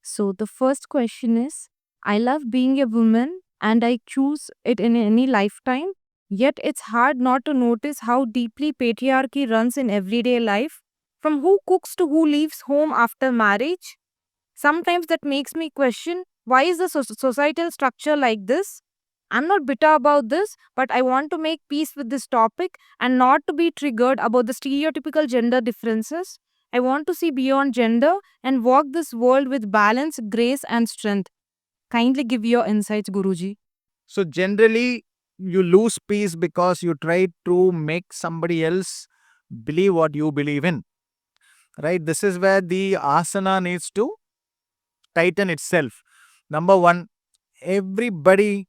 So the first question is, I love being a woman and I choose it in any lifetime. Yet it's hard not to notice how deeply patriarchy runs in everyday life, from who cooks to who leaves home after marriage. Sometimes that makes me question, why is the societal structure like this? I'm not bitter about this, but I want to make peace with this topic and not to be triggered about the stereotypical gender differences. I want to see beyond gender and walk this world with balance, grace, and strength. Kindly give your insights, Guruji. So generally, you lose peace because you try to make somebody else believe what you believe in. Right? This is where the asana needs to tighten itself. Number one, everybody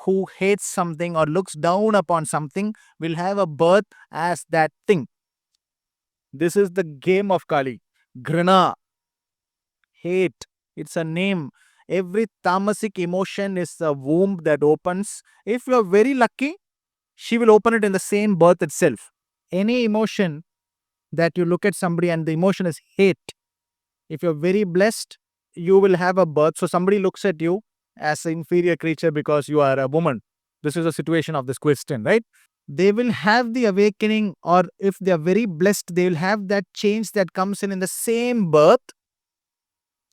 who hates something or looks down upon something will have a birth as that thing. This is the game of Kali. Grana, hate, it's a name. Every tamasic emotion is a womb that opens. If you're very lucky, she will open it in the same birth itself. Any emotion that you look at somebody and the emotion is hate, if you're very blessed, you will have a birth. So somebody looks at you as an inferior creature because you are a woman. This is a situation of this question, right? They will have the awakening, or if they are very blessed, they will have that change that comes in the same birth.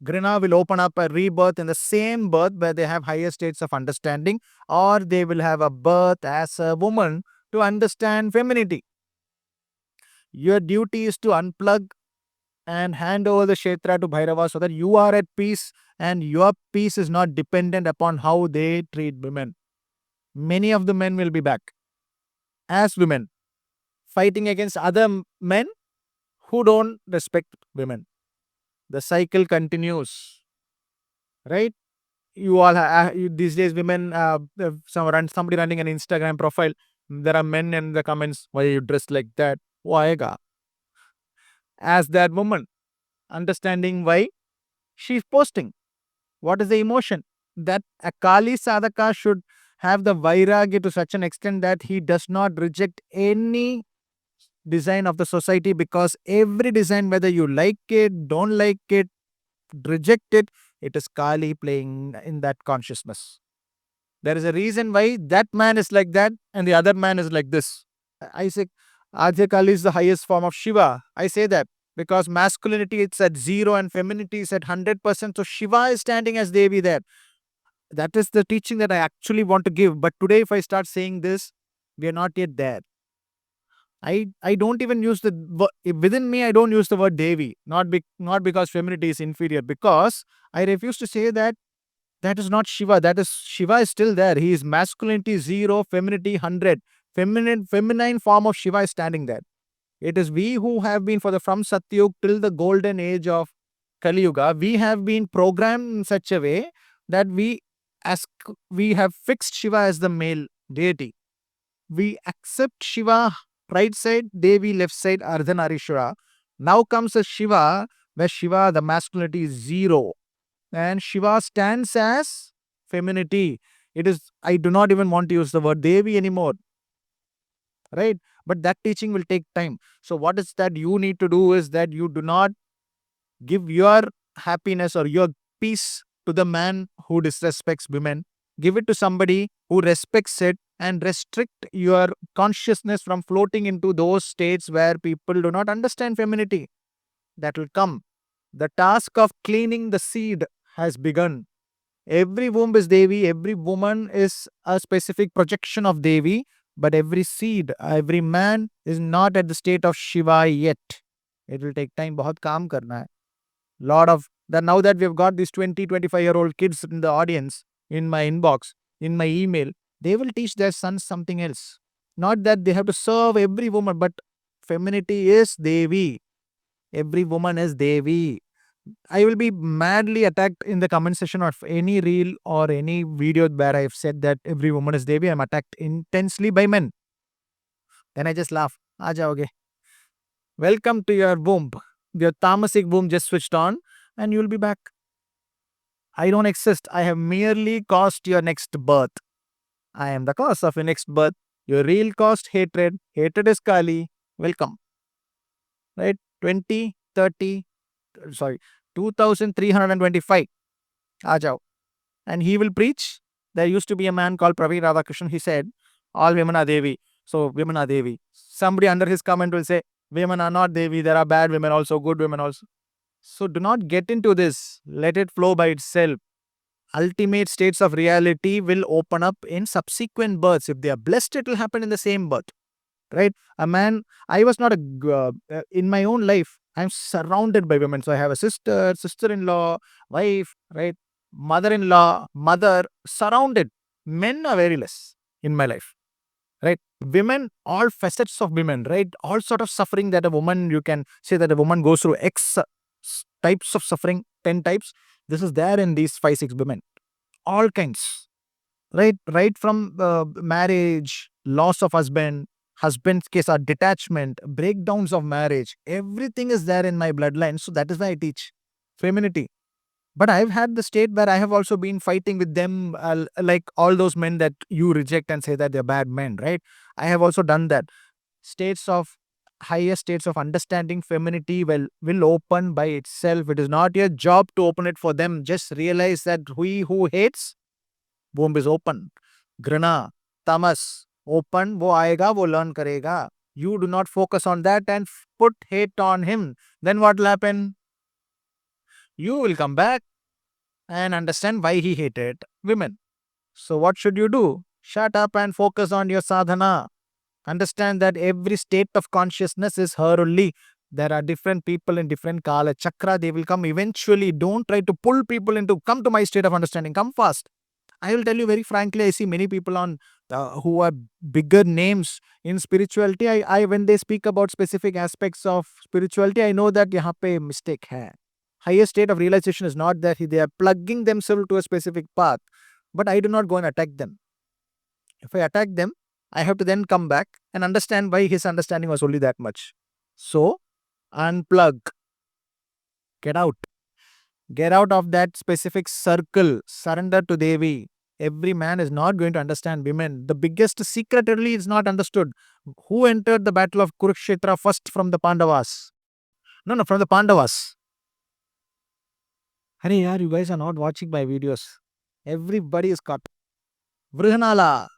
Grina will open up a rebirth in the same birth where they have higher states of understanding, or they will have a birth as a woman to understand femininity. Your duty is to unplug and hand over the Kshetra to Bhairava so that you are at peace and your peace is not dependent upon how they treat women. Many of the men will be back as women, fighting against other men who don't respect women. The cycle continues, right? You all these days, women, somebody running an Instagram profile, there are men in the comments, why are you dressed like that? Why? As that woman, understanding why she's posting. What is the emotion? That a Kali Sadhaka should have the Vairagya to such an extent that he does not reject any design of the society, because every design, whether you like it, don't like it, reject it, it is Kali playing in that consciousness. There is a reason why that man is like that and the other man is like this. I say Adya Kali is the highest form of Shiva. I say that because masculinity it's at zero and femininity is at 100%. So Shiva is standing as Devi there. That is the teaching that I actually want to give. But today, if I start saying this, we are not yet there. I don't even use within me. I don't use the word Devi. Not because femininity is inferior. Because I refuse to say that that is not Shiva. That is Shiva is still there. He is masculinity zero, femininity 100. Feminine form of Shiva is standing there. It is we who have been from Satyug till the golden age of Kali Yuga. We have been programmed in such a way that we have fixed Shiva as the male deity. We accept Shiva right side, Devi left side, Ardhanarishwara. Now comes a Shiva where Shiva, the masculinity is zero. And Shiva stands as femininity. It is, I do not even want to use the word Devi anymore. Right? But that teaching will take time. So, what is that you need to do is that you do not give your happiness or your peace to the man who disrespects women. Give it to somebody who respects it and restrict your consciousness from floating into those states where people do not understand femininity. That will come. The task of cleaning the seed has begun. Every womb is Devi, every woman is a specific projection of Devi, but every seed, every man is not at the state of Shiva yet. It will take time. बहुत काम करना है. Lot of that. Now that we've got these 20-25-year-old kids in the audience, in my inbox, in my email, they will teach their sons something else. Not that they have to serve every woman, but femininity is Devi. Every woman is Devi. I will be madly attacked in the comment section of any reel or any video where I've said that every woman is Devi. I'm attacked intensely by men. Then I just laugh. Aa jaoge. Welcome to your womb. Your tamasic womb just switched on and you'll be back. I don't exist. I have merely caused your next birth. I am the cause of your next birth. Your real caused hatred. Hatred is Kali. Welcome. Right? 20, 30, sorry, 2325. Ajao. And he will preach. There used to be a man called Pravi Krishna. He said, all women are Devi. So women are Devi. Somebody under his comment will say, women are not Devi. There are bad women also, good women also. So do not get into this. Let it flow by itself. Ultimate states of reality will open up in subsequent births. If they are blessed, it will happen in the same birth. Right? A man, I was not in my own life, I'm surrounded by women. So I have a sister, sister-in-law, wife, right? Mother-in-law, mother, surrounded. Men are very less in my life, right? Women, all facets of women, right? All sort of suffering that a woman, you can say that a woman goes through X types of suffering, 10 types. This is there in these 5, 6 women. All kinds, right? Right from marriage, loss of husband's case, or detachment, breakdowns of marriage. Everything is there in my bloodline. So that is why I teach femininity. But I've had the state where I have also been fighting with them, like all those men that you reject and say that they're bad men, right? I have also done that. States of higher states of understanding femininity will open by itself. It is not your job to open it for them. Just realize that he who hates, womb is open. Grana, tamas, open, wo aega, wo learn karega. You do not focus on that and put hate on him. Then what will happen? You will come back and understand why he hated women. So, what should you do? Shut up and focus on your sadhana. Understand that every state of consciousness is her only. There are different people in different kala chakra. They will come eventually. Don't try to pull people into come to my state of understanding. Come fast. I will tell you very frankly, I see many people on who are bigger names in spirituality. I when they speak about specific aspects of spirituality, I know that यहाँ पे mistake है. Higher state of realization is not that they are plugging themselves to a specific path, but I do not go and attack them. If I attack them, I have to then come back and understand why his understanding was only that much. So, unplug, get out. Get out of that specific circle. Surrender to Devi. Every man is not going to understand women. The biggest secret really is not understood. Who entered the battle of Kurukshetra first from the Pandavas? No, from the Pandavas. Hey, yaar, you guys are not watching my videos. Everybody is caught. Vrihanala.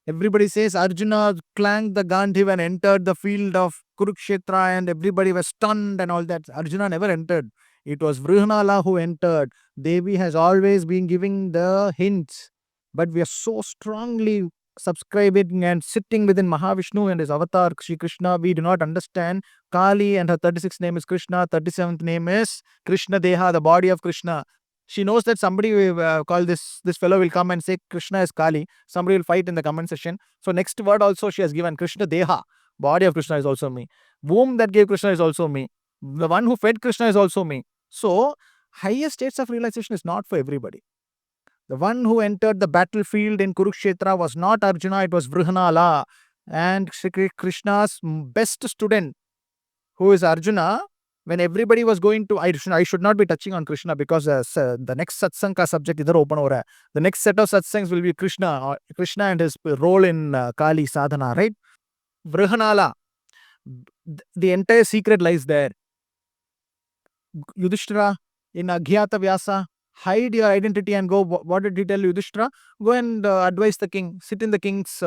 Everybody says Arjuna clanged the Gandhi and entered the field of Kurukshetra and everybody was stunned and all that. Arjuna never entered. It was Vrihanala who entered. Devi has always been giving the hints. But we are so strongly subscribing and sitting within Mahavishnu and his avatar, Shri Krishna. We do not understand Kali and her 36th name is Krishna, 37th name is Krishna Deha, the body of Krishna. She knows that somebody will call this fellow will come and say Krishna is Kali. Somebody will fight in the comment section. So next word also she has given Krishna Deha. Body of Krishna is also me. Womb that gave Krishna is also me. The one who fed Krishna is also me. So higher states of realization is not for everybody. The one who entered the battlefield in Kurukshetra was not Arjuna, it was Vrihanala. And Shri Krishna's best student, who is Arjuna, when everybody was going to, I should not be touching on Krishna because the next satsang ka subject idhar open ho raha hai. The next set of satsangs will be Krishna and his role in Kali sadhana, right? Vrihanala, the entire secret lies there. Yudhishthira in Aghyata Vyasa, hide your identity and go. What did he tell Yudhishthira? Go and advise the king. Sit in the king's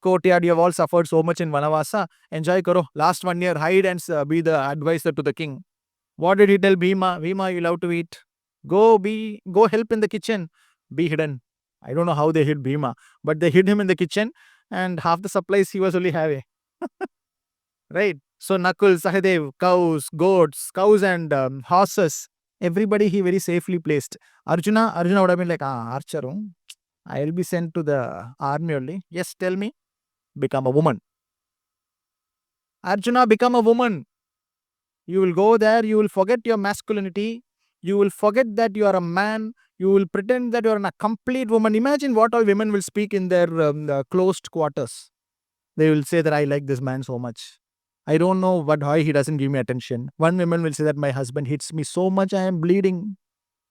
courtyard. You have all suffered so much in Vanavasa. Enjoy karo. Last 1 year, hide and be the advisor to the king. What did he tell Bhima? Bhima, you love to eat. Go help in the kitchen. Be hidden. I don't know how they hid Bhima, but they hid him in the kitchen and half the supplies he was only having. Right? So Nakul, Sahadev, cows and horses, everybody he very safely placed. Arjuna would have been like, archer, I will be sent to the army only. Yes, tell me. Become a woman. Arjuna, become a woman. You will go there, you will forget your masculinity. You will forget that you are a man. You will pretend that you are a complete woman. Imagine what all women will speak in their closed quarters. They will say that I like this man so much. I don't know why he doesn't give me attention. One woman will say that my husband hits me so much I am bleeding.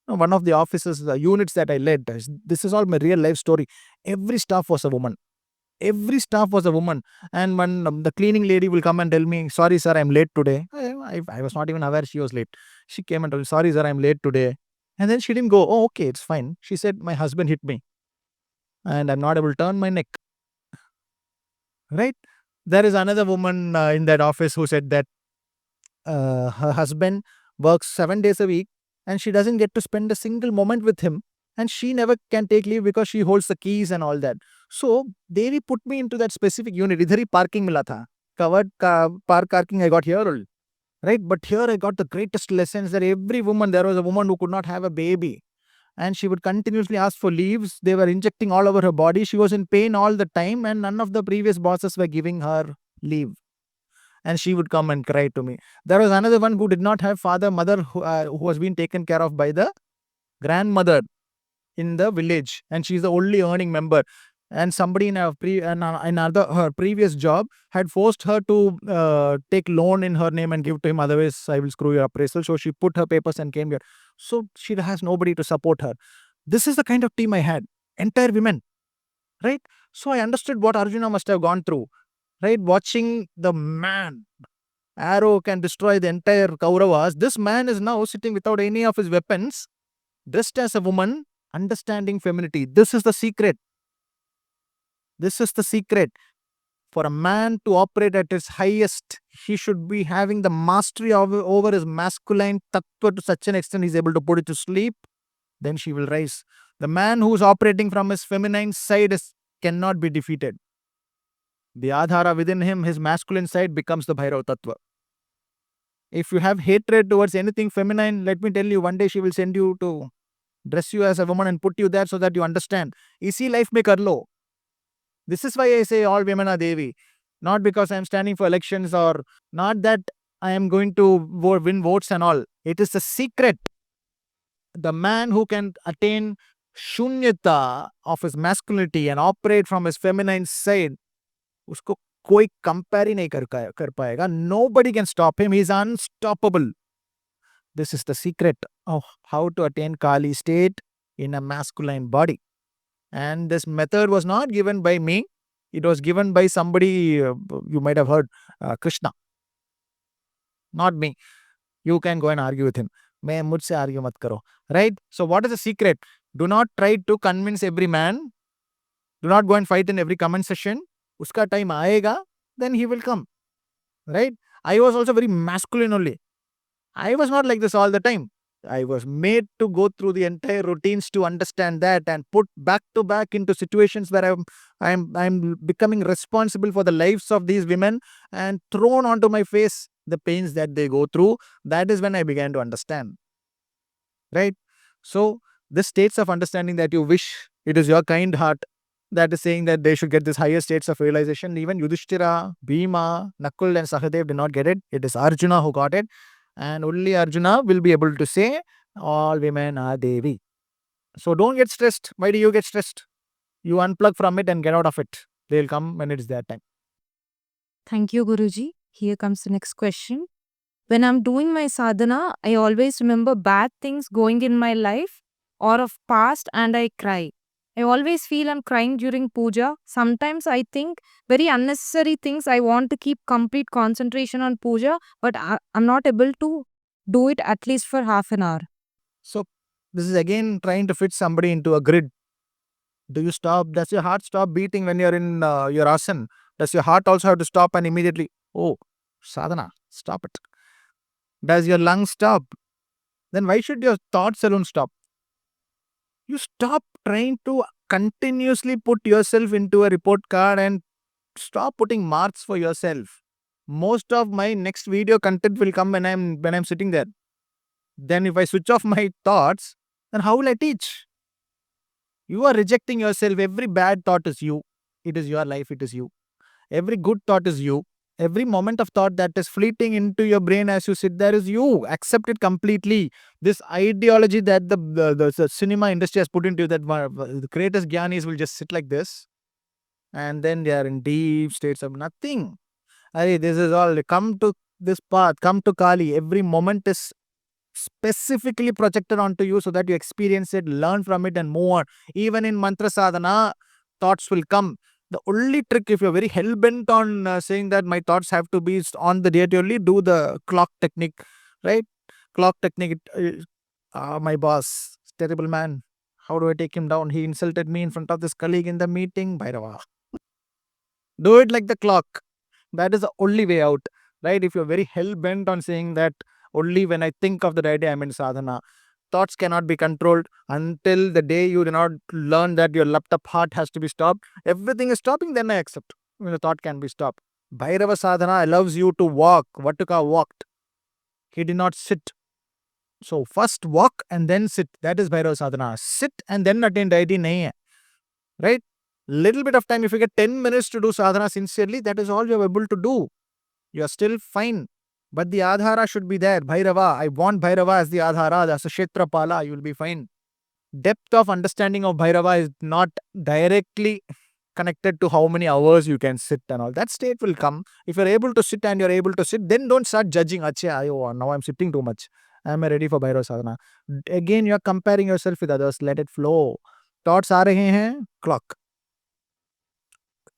One of the offices, the units that I led, this is all my real life story. Every staff was a woman. And when the cleaning lady will come and tell me, sorry sir, I'm late today. I was not even aware she was late. She came and told me, sorry, sir, I'm late today. And then she didn't go, oh, okay, it's fine. She said, my husband hit me and I'm not able to turn my neck. Right? There is another woman in that office who said that her husband works 7 days a week and she doesn't get to spend a single moment with him. And she never can take leave because she holds the keys and all that. So, Devi put me into that specific unit. Idhar hi parking mila tha. Covered parking I got here only. Right? But here I got the greatest lessons that every woman, there was a woman who could not have a baby and she would continuously ask for leaves. They were injecting all over her body. She was in pain all the time and none of the previous bosses were giving her leave. And she would come and cry to me. There was another one who did not have father, mother, who was being taken care of by the grandmother in the village, and she's the only earning member. And somebody in another her previous job had forced her to take loan in her name and give to him. Otherwise, I will screw your appraisal. So she put her papers and came here. So she has nobody to support her. This is the kind of team I had. Entire women, right? So I understood what Arjuna must have gone through, right? Watching the man arrow can destroy the entire Kauravas. This man is now sitting without any of his weapons, dressed as a woman, understanding femininity. This is the secret. This is the secret. For a man to operate at his highest, he should be having the mastery over his masculine tattva to such an extent he's able to put it to sleep. Then she will rise. The man who's operating from his feminine side cannot be defeated. The adhara within him, his masculine side, becomes the Bhairava tattva. If you have hatred towards anything feminine, let me tell you, one day she will send you to dress you as a woman and put you there so that you understand. Isi life mein kar lo. This is why I say all women are Devi. Not because I am standing for elections or not that I am going to win votes and all. It is the secret. The man who can attain shunyata of his masculinity and operate from his feminine side, usko koi compare ही नहीं कर पाएगा. Nobody can stop him. He is unstoppable. This is the secret of how to attain Kali state in a masculine body. And this method was not given by me. It was given by somebody you might have heard, Krishna. Not me. You can go and argue with him. मैं मुझसे argue मत करो. Right? So what is the secret? Do not try to convince every man. Do not go and fight in every comment session. Uska time आएगा, then he will come. Right? I was also very masculine only. I was not like this all the time. I was made to go through the entire routines to understand that and put back to back into situations where I'm becoming responsible for the lives of these women and thrown onto my face the pains that they go through. That is when I began to understand. Right? So, the states of understanding that you wish, it is your kind heart that is saying that they should get these higher states of realization. Even Yudhishthira, Bhima, Nakul and Sahadev did not get it. It is Arjuna who got it. And only Arjuna will be able to say, all women are Devi. So don't get stressed. Why do you get stressed? You unplug from it and get out of it. They'll come when it is their time. Thank you, Guruji. Here comes the next question. When I'm doing my sadhana, I always remember bad things going in my life or of past and I cry. I always feel I'm crying during puja. Sometimes I think very unnecessary things. I want to keep complete concentration on puja, but I'm not able to do it at least for half an hour. So this is again trying to fit somebody into a grid. Do you stop? Does your heart stop beating when you're in your asana? Does your heart also have to stop and immediately, oh, sadhana, stop it? Does your lungs stop? Then why should your thoughts alone stop? You stop trying to continuously put yourself into a report card and stop putting marks for yourself. Most of my next video content will come when I'm sitting there. Then if I switch off my thoughts, then how will I teach? You are rejecting yourself. Every bad thought is you. It is your life. It is you. Every good thought is you. Every moment of thought that is fleeting into your brain as you sit there is you. Accept it completely. This ideology that the cinema industry has put into you, that the greatest jnanis will just sit like this and then they are in deep states of nothing. This is all. Come to this path. Come to Kali. Every moment is specifically projected onto you so that you experience it, learn from it and move on. Even in mantra sadhana, thoughts will come. The only trick, if you're very hell bent on saying that my thoughts have to be on the date only, do the clock technique, right? Clock technique. My boss, terrible man. How do I take him down? He insulted me in front of this colleague in the meeting. Bhairava. Do it like the clock. That is the only way out, right? If you're very hell bent on saying that only when I think of the deity I'm in sadhana, thoughts cannot be controlled until the day you do not learn that your laptop heart has to be stopped. Everything is stopping, then I accept. When the thought can be stopped. Bhairava Sadhana allows you to walk. Vatuka walked. He did not sit. So first walk and then sit. That is Bhairava Sadhana. Sit and then attain deity nahi hai. Right? Little bit of time, if you get 10 minutes to do sadhana sincerely, that is all you're able to do. You are still fine. But the adhara should be there. Bhairava. I want Bhairava as the adhara, as a Kshetrapala. You will be fine. Depth of understanding of Bhairava is not directly connected to how many hours you can sit and all. That state will come. If you're able to sit and you're able to sit, then don't start judging. Acha, ayo, now I'm sitting too much. Am I ready for Bhairava Sadhana? Again, you're comparing yourself with others. Let it flow. Thoughts aa rahe hain, clock.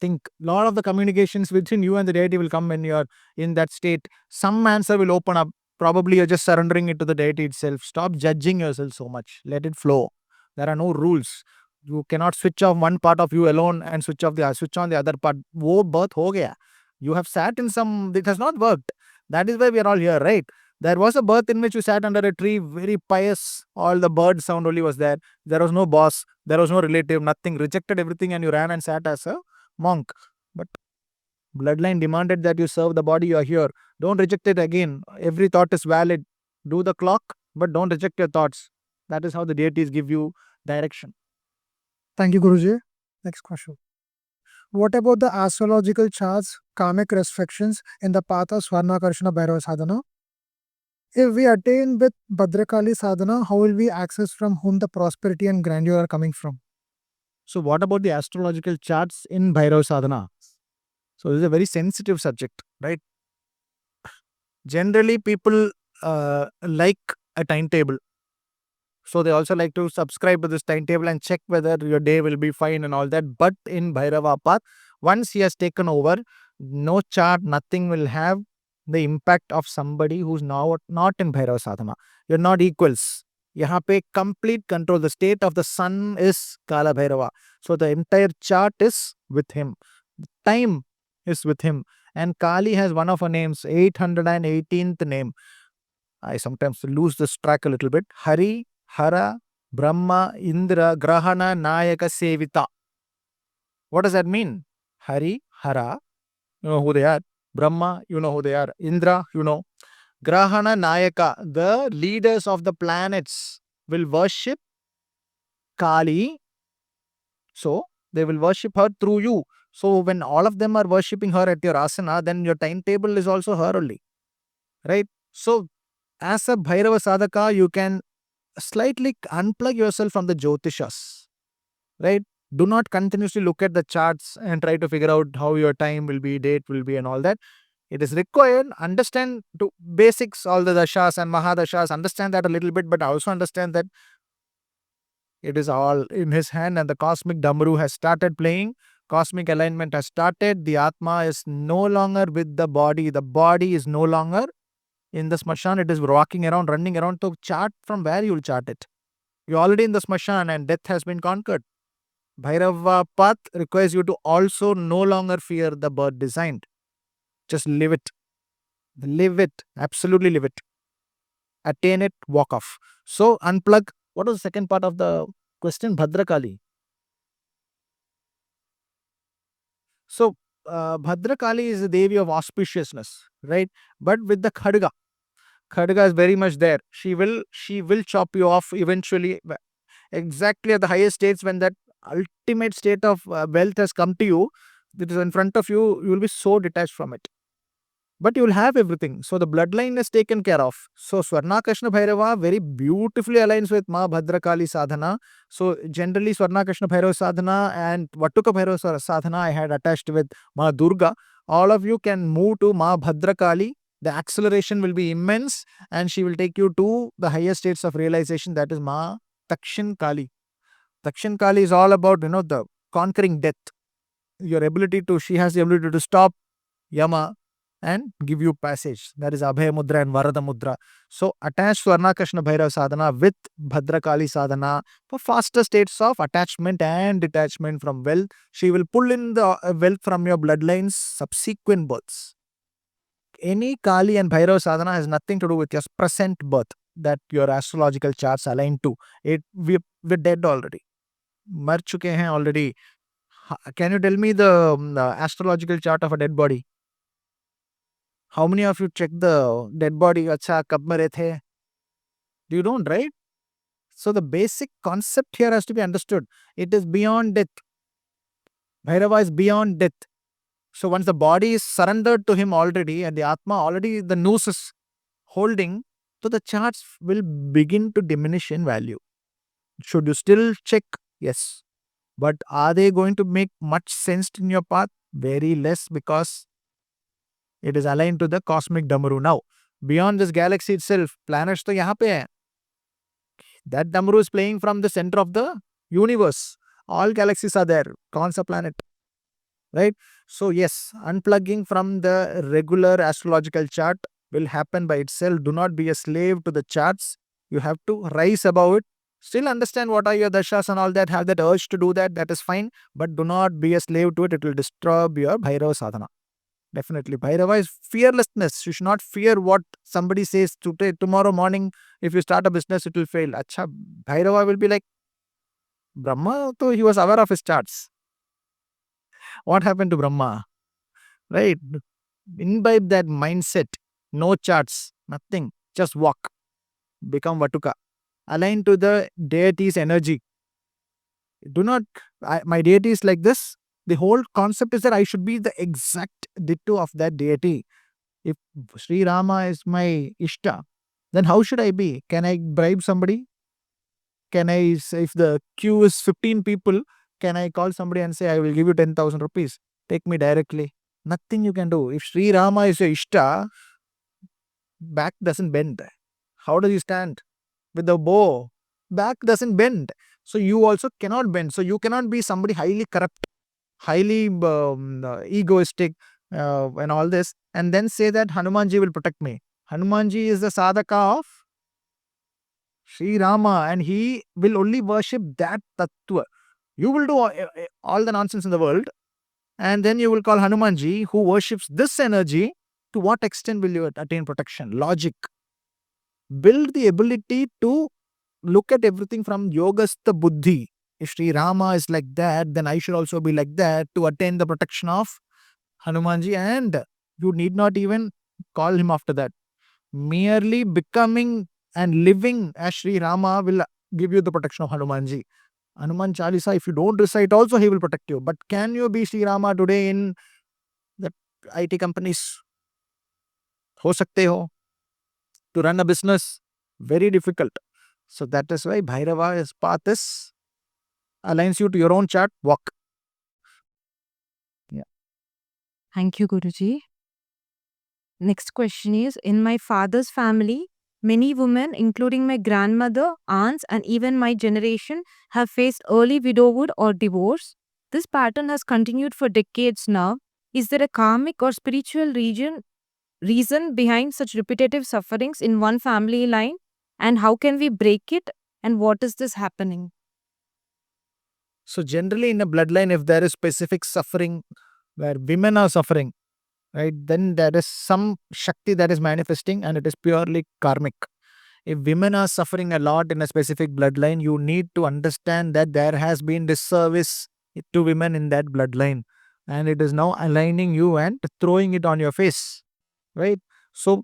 Think lot of the communications between you and the deity will come when you're in that state. Some answer will open up. Probably you're just surrendering it to the deity itself. Stop judging yourself so much. Let it flow. There are no rules. You cannot switch off one part of you alone and switch on the other part. Wo birth ho gaya. You have sat in some, it has not worked. That is why we are all here, right? There was a birth in which you sat under a tree, very pious. All the bird sound only was there. There was no boss. There was no relative, nothing. Rejected everything and you ran and sat as a monk. But bloodline demanded that you serve the body, you are here. Don't reject it again. Every thought is valid. Do the clock, but don't reject your thoughts. That is how the deities give you direction. Thank you, Guruji. Next question. What about the astrological charts, karmic restrictions in the path of Swarnakarshana Bhairava Sadhana? If we attain with Bhadrakali Sadhana, how will we access from whom the prosperity and grandeur are coming from? So, what about the astrological charts in Bhairava Sadhana? So, this is a very sensitive subject, right? Generally, people like a timetable. So, they also like to subscribe to this timetable and check whether your day will be fine and all that. But in Bhairava path, once he has taken over, no chart, nothing will have the impact of somebody who's now not in Bhairava Sadhana. You're not equals. यहाँ पे complete control. The state of the sun is Kala Bhairava. So the entire chart is with him. Time is with him. And Kali has one of her names, 818th name. I sometimes lose this track a little bit. Hari, Hara, Brahma, Indra, Grahana, Nayaka, Sevita. What does that mean? Hari, Hara, you know who they are. Brahma, you know who they are. Indra, you know. Grahana, Nayaka, the leaders of the planets will worship Kali. So, they will worship her through you. So, when all of them are worshipping her at your asana, then your timetable is also her only. Right? So, as a Bhairava Sadhaka, you can slightly unplug yourself from the Jyotishas. Right? Do not continuously look at the charts and try to figure out how your time will be, date will be, and all that. It is required. Understand to basics, all the dashas and mahadashas. Understand that a little bit, but also understand that it is all in his hand and the cosmic Damru has started playing. Cosmic alignment has started. The Atma is no longer with the body. The body is no longer in the smashan. It is walking around, running around. So chart from where you will chart it. You're already in the smashan and death has been conquered. Bhairava path requires you to also no longer fear the birth designed. Just live it. Live it. Absolutely live it. Attain it, walk off. So unplug. What was the second part of the question? Bhadrakali. So Bhadrakali is the Devi of auspiciousness, right? But with the Khadga, Khadga is very much there. She will chop you off eventually. Exactly at the highest states, when that ultimate state of wealth has come to you, that is in front of you, you will be so detached from it. But you will have everything. So the bloodline is taken care of. So Swarnakarshana Bhairava very beautifully aligns with Ma Bhadrakali Sadhana. So generally Swarnakarshana Bhairava Sadhana and Vatuka Bhairava Sadhana I had attached with Ma Durga. All of you can move to Ma Bhadrakali. The acceleration will be immense and she will take you to the higher states of realization. That is Ma Takshin Kali. Takshin Kali is all about, the conquering death. she has the ability to stop Yama and give you passage. That is Abhaya Mudra and Varada Mudra. So attach Swarnakarshana Bhairava Sadhana with Bhadrakali Sadhana for faster states of attachment and detachment from wealth. She will pull in the wealth from your bloodlines subsequent births. Any Kali and Bhairava Sadhana has nothing to do with your present birth that your astrological charts align to. We're dead already. मर चुके हैं already. Can you tell me the astrological chart of a dead body? How many of you check the dead body? अच्छा कब मरे थे? You don't, right? So the basic concept here has to be understood. It is beyond death. Bhairava is beyond death. So once the body is surrendered to him already and the Atma already the noose is holding, so the charts will begin to diminish in value. Should you still check? Yes. But are they going to make much sense in your path? Very less, because it is aligned to the cosmic Damaru. Now, beyond this galaxy itself, planets to yahan pe hai. That Damaru is playing from the center of the universe. All galaxies are there. Kaun sa planet? Right? So yes, unplugging from the regular astrological chart will happen by itself. Do not be a slave to the charts. You have to rise above it. Still understand what are your dashas and all that. Have that urge to do that. That is fine. But do not be a slave to it. It will disturb your Bhairava sadhana. Definitely. Bhairava is fearlessness. You should not fear what somebody says today. Tomorrow morning, if you start a business, it will fail. Acha, Bhairava will be like, Brahma, so he was aware of his charts. What happened to Brahma? Right? Imbibe that mindset. No charts, nothing. Just walk. Become Vatuka. Align to the deity's energy. Do not, my deity is like this. The whole concept is that I should be the exact ditto of that deity. If Sri Rama is my Ishta, then how should I be? Can I bribe somebody? Can I, if the queue is 15 people, can I call somebody and say, I will give you 10,000 rupees? Take me directly. Nothing you can do. If Sri Rama is your Ishta, back doesn't bend. How does he stand? With the bow. Back doesn't bend. So you also cannot bend. So you cannot be somebody highly corrupt, highly egoistic and all this, and then say that Hanumanji will protect me. Hanumanji is the sadhaka of Sri Rama and he will only worship that tattva. You will do all the nonsense in the world and then you will call Hanumanji who worships this energy. To what extent will you attain protection? Logic. Build the ability to look at everything from yogastha buddhi. If Sri Rama is like that, then I should also be like that to attain the protection of Hanumanji, and you need not even call him after that. Merely becoming and living as Sri Rama will give you the protection of Hanumanji. Hanuman Chalisa, if you don't recite also, he will protect you. But can you be Sri Rama today in the IT companies? Ho sakte ho. To run a business, very difficult. So that is why Bhairava's path is aligns you to your own chart, walk. Yeah. Thank you, Guruji. Next question is, in my father's family, many women, including my grandmother, aunts, and even my generation, have faced early widowhood or divorce. This pattern has continued for decades now. Is there a karmic or spiritual reason behind such repetitive sufferings in one family line? And how can we break it? And what is this happening? So generally in a bloodline, if there is specific suffering where women are suffering, right, then there is some Shakti that is manifesting and it is purely karmic. If women are suffering a lot in a specific bloodline, you need to understand that there has been disservice to women in that bloodline and it is now aligning you and throwing it on your face, right? So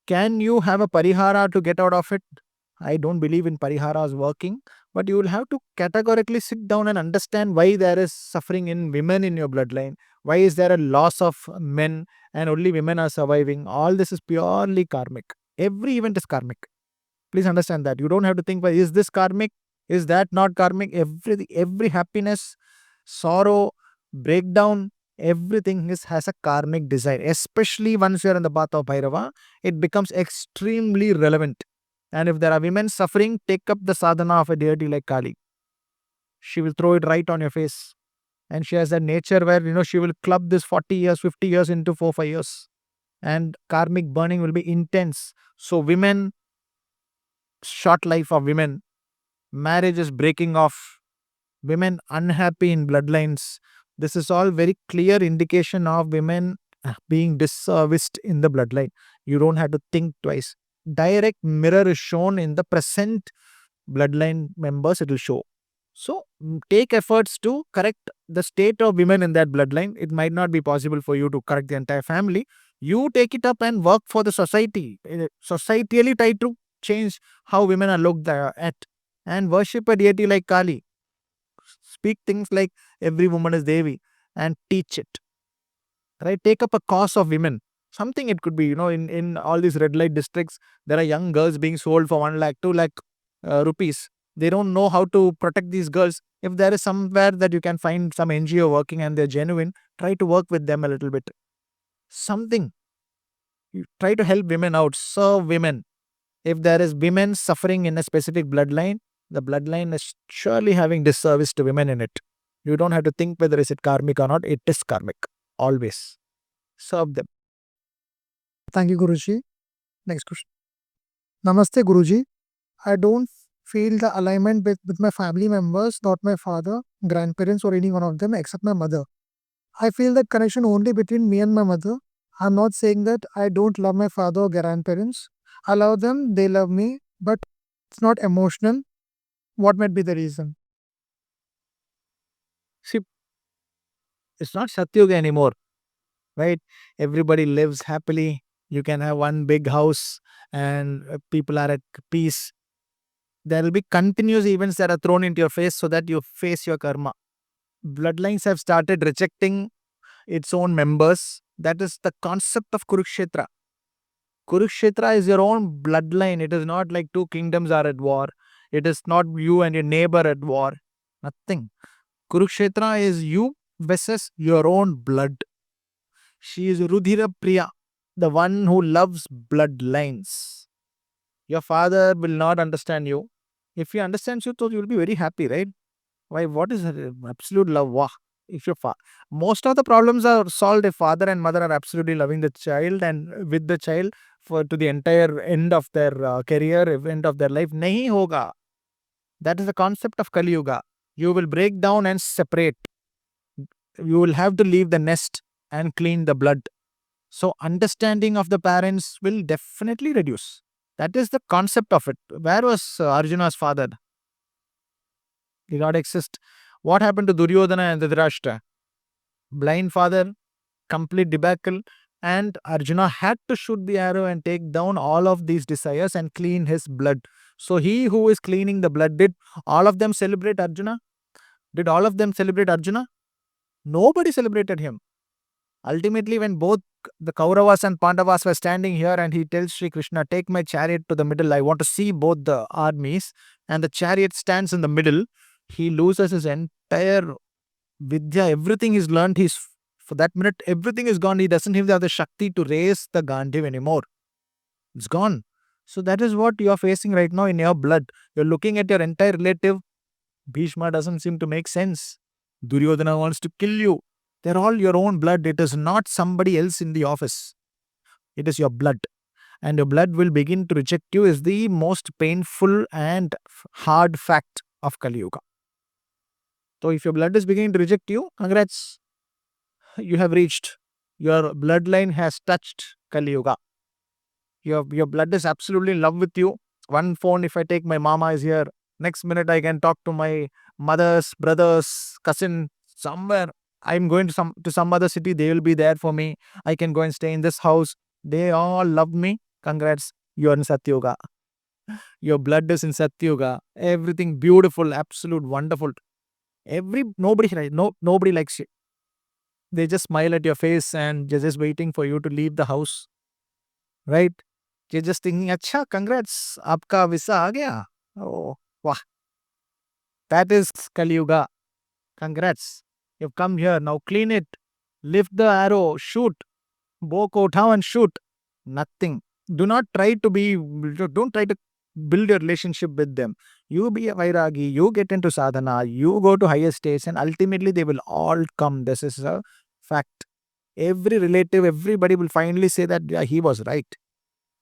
can you have a parihara to get out of it? I don't believe in pariharas working, but you will have to categorically sit down and understand why there is suffering in women in your bloodline. Why is there a loss of men and only women are surviving? All this is purely karmic. Every event is karmic. Please understand that. You don't have to think, well, is this karmic? Is that not karmic? Every happiness, sorrow, breakdown, everything has a karmic design. Especially once you are in the path of Bhairava, it becomes extremely relevant. And if there are women suffering, take up the sadhana of a deity like Kali. She will throw it right on your face. And she has that nature where, she will club this 40 years, 50 years into 4, 5 years. And karmic burning will be intense. So women, short life of women, marriage is breaking off, women unhappy in bloodlines. This is all very clear indication of women being disserviced in the bloodline. You don't have to think twice. Direct mirror is shown in the present bloodline members, it will show. So take efforts to correct the state of women in that bloodline. It might not be possible for you to correct the entire family. You take it up and work for the society. Societally try to change how women are looked at, and worship a deity like Kali. Speak things like every woman is Devi and teach it. Right? Take up a cause of women. Something it could be, in all these red light districts, there are young girls being sold for 1 lakh, 2 lakh rupees. They don't know how to protect these girls. If there is somewhere that you can find some NGO working and they're genuine, try to work with them a little bit. Something. You try to help women out, serve women. If there is women suffering in a specific bloodline, the bloodline is surely having disservice to women in it. You don't have to think whether is it karmic or not. It is karmic. Always. Serve them. Thank you, Guruji. Next question. Namaste, Guruji. I don't feel the alignment with my family members, not my father, grandparents, or any one of them except my mother. I feel that connection only between me and my mother. I'm not saying that I don't love my father or grandparents. I love them, they love me, but it's not emotional. What might be the reason? See, it's not Satyuga anymore, right? Everybody lives happily. You can have one big house and people are at peace. There will be continuous events that are thrown into your face so that you face your karma. Bloodlines have started rejecting its own members. That is the concept of Kurukshetra. Kurukshetra is your own bloodline. It is not like two kingdoms are at war. It is not you and your neighbor at war. Nothing. Kurukshetra is you versus your own blood. She is Rudhira Priya, the one who loves bloodlines. Your father will not understand you. If he understands you, so you will be very happy, right? Why? What is absolute love? Wow. If your most of the problems are solved if father and mother are absolutely loving the child and with the child for to the entire end of their career, end of their life. Nahi hoga. That is the concept of Kali Yuga. You will break down and separate. You will have to leave the nest and clean the blood. So understanding of the parents will definitely reduce. That is the concept of it. Where was Arjuna's father? He did not exist. What happened to Duryodhana and Dhritarashtra? Blind father, complete debacle, and Arjuna had to shoot the arrow and take down all of these desires and clean his blood. So he who is cleaning the blood, did all of them celebrate Arjuna? Did all of them celebrate Arjuna? Nobody celebrated him. Ultimately, when both the Kauravas and Pandavas were standing here and he tells Sri Krishna, take my chariot to the middle, I want to see both the armies, and the chariot stands in the middle, he loses his entire Vidya, everything he's learned, for that minute, everything is gone. He doesn't have the Shakti to raise the Gandhiv anymore. It's gone. So that is what you are facing right now in your blood. You're looking at your entire relative. Bhishma doesn't seem to make sense. Duryodhana wants to kill you. They're all your own blood. It is not somebody else in the office. It is your blood. And your blood will begin to reject you is the most painful and hard fact of Kali Yuga. So if your blood is beginning to reject you, congrats. You have reached. Your bloodline has touched Kali Yuga. Your blood is absolutely in love with you. One phone, if I take my mama is here. Next minute I can talk to my mother's brothers, cousin, somewhere. I'm going to some other city. They will be there for me. I can go and stay in this house. They all love me. Congrats. You are in Satyuga. Your blood is in Satyuga. Everything beautiful, absolute, wonderful. Nobody likes you. They just smile at your face and they're just waiting for you to leave the house. Right? You're just thinking, Acha, congrats, aapka visa aa gaya. Oh, wow. That is Kali Yuga. Congrats. You've come here. Now clean it. Lift the arrow. Shoot. Bow ko uthao and shoot. Nothing. Do not try to be, don't try to build your relationship with them. You be a Vairagi, you get into sadhana, you go to higher states, and ultimately they will all come. This is a fact. Every relative, everybody will finally say that yeah, he was right.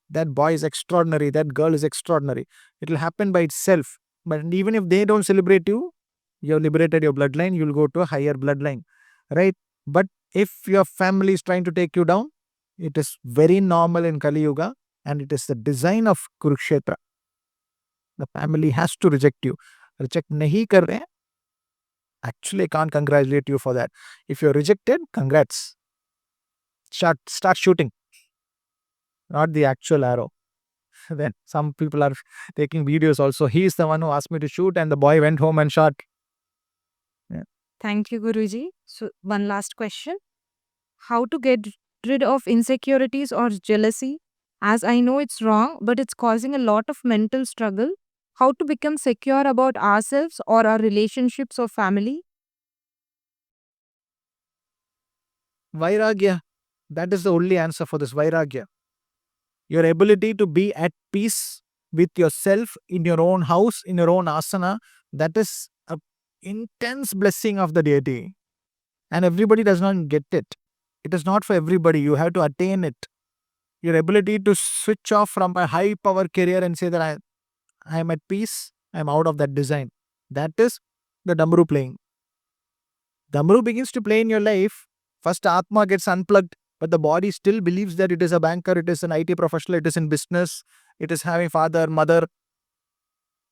That boy is extraordinary, that girl is extraordinary. It will happen by itself. But even if they don't celebrate you, you have liberated your bloodline, you'll go to a higher bloodline, right? But if your family is trying to take you down, it is very normal in Kali Yuga, and it is the design of Kurukshetra. The family has to reject you. Reject nahi kar rahe, actually I can't congratulate you for that. If you're rejected, congrats. Start shooting, not the actual arrow. Then some people are taking videos also. He is the one who asked me to shoot, and the boy went home and shot. Yeah. Thank you, Guruji. So, one last question. How to get rid of insecurities or jealousy? As I know it's wrong, but it's causing a lot of mental struggle. How to become secure about ourselves or our relationships or family? Vairagya. That is the only answer for this Vairagya. Your ability to be at peace with yourself in your own house, in your own asana, that is a intense blessing of the deity. And everybody does not get it. It is not for everybody. You have to attain it. Your ability to switch off from a high power career and say that I am at peace, I am out of that design. That is the Damru playing. Damru begins to play in your life. First, Atma gets unplugged, but the body still believes that it is a banker, it is an IT professional, it is in business, it is having father, mother.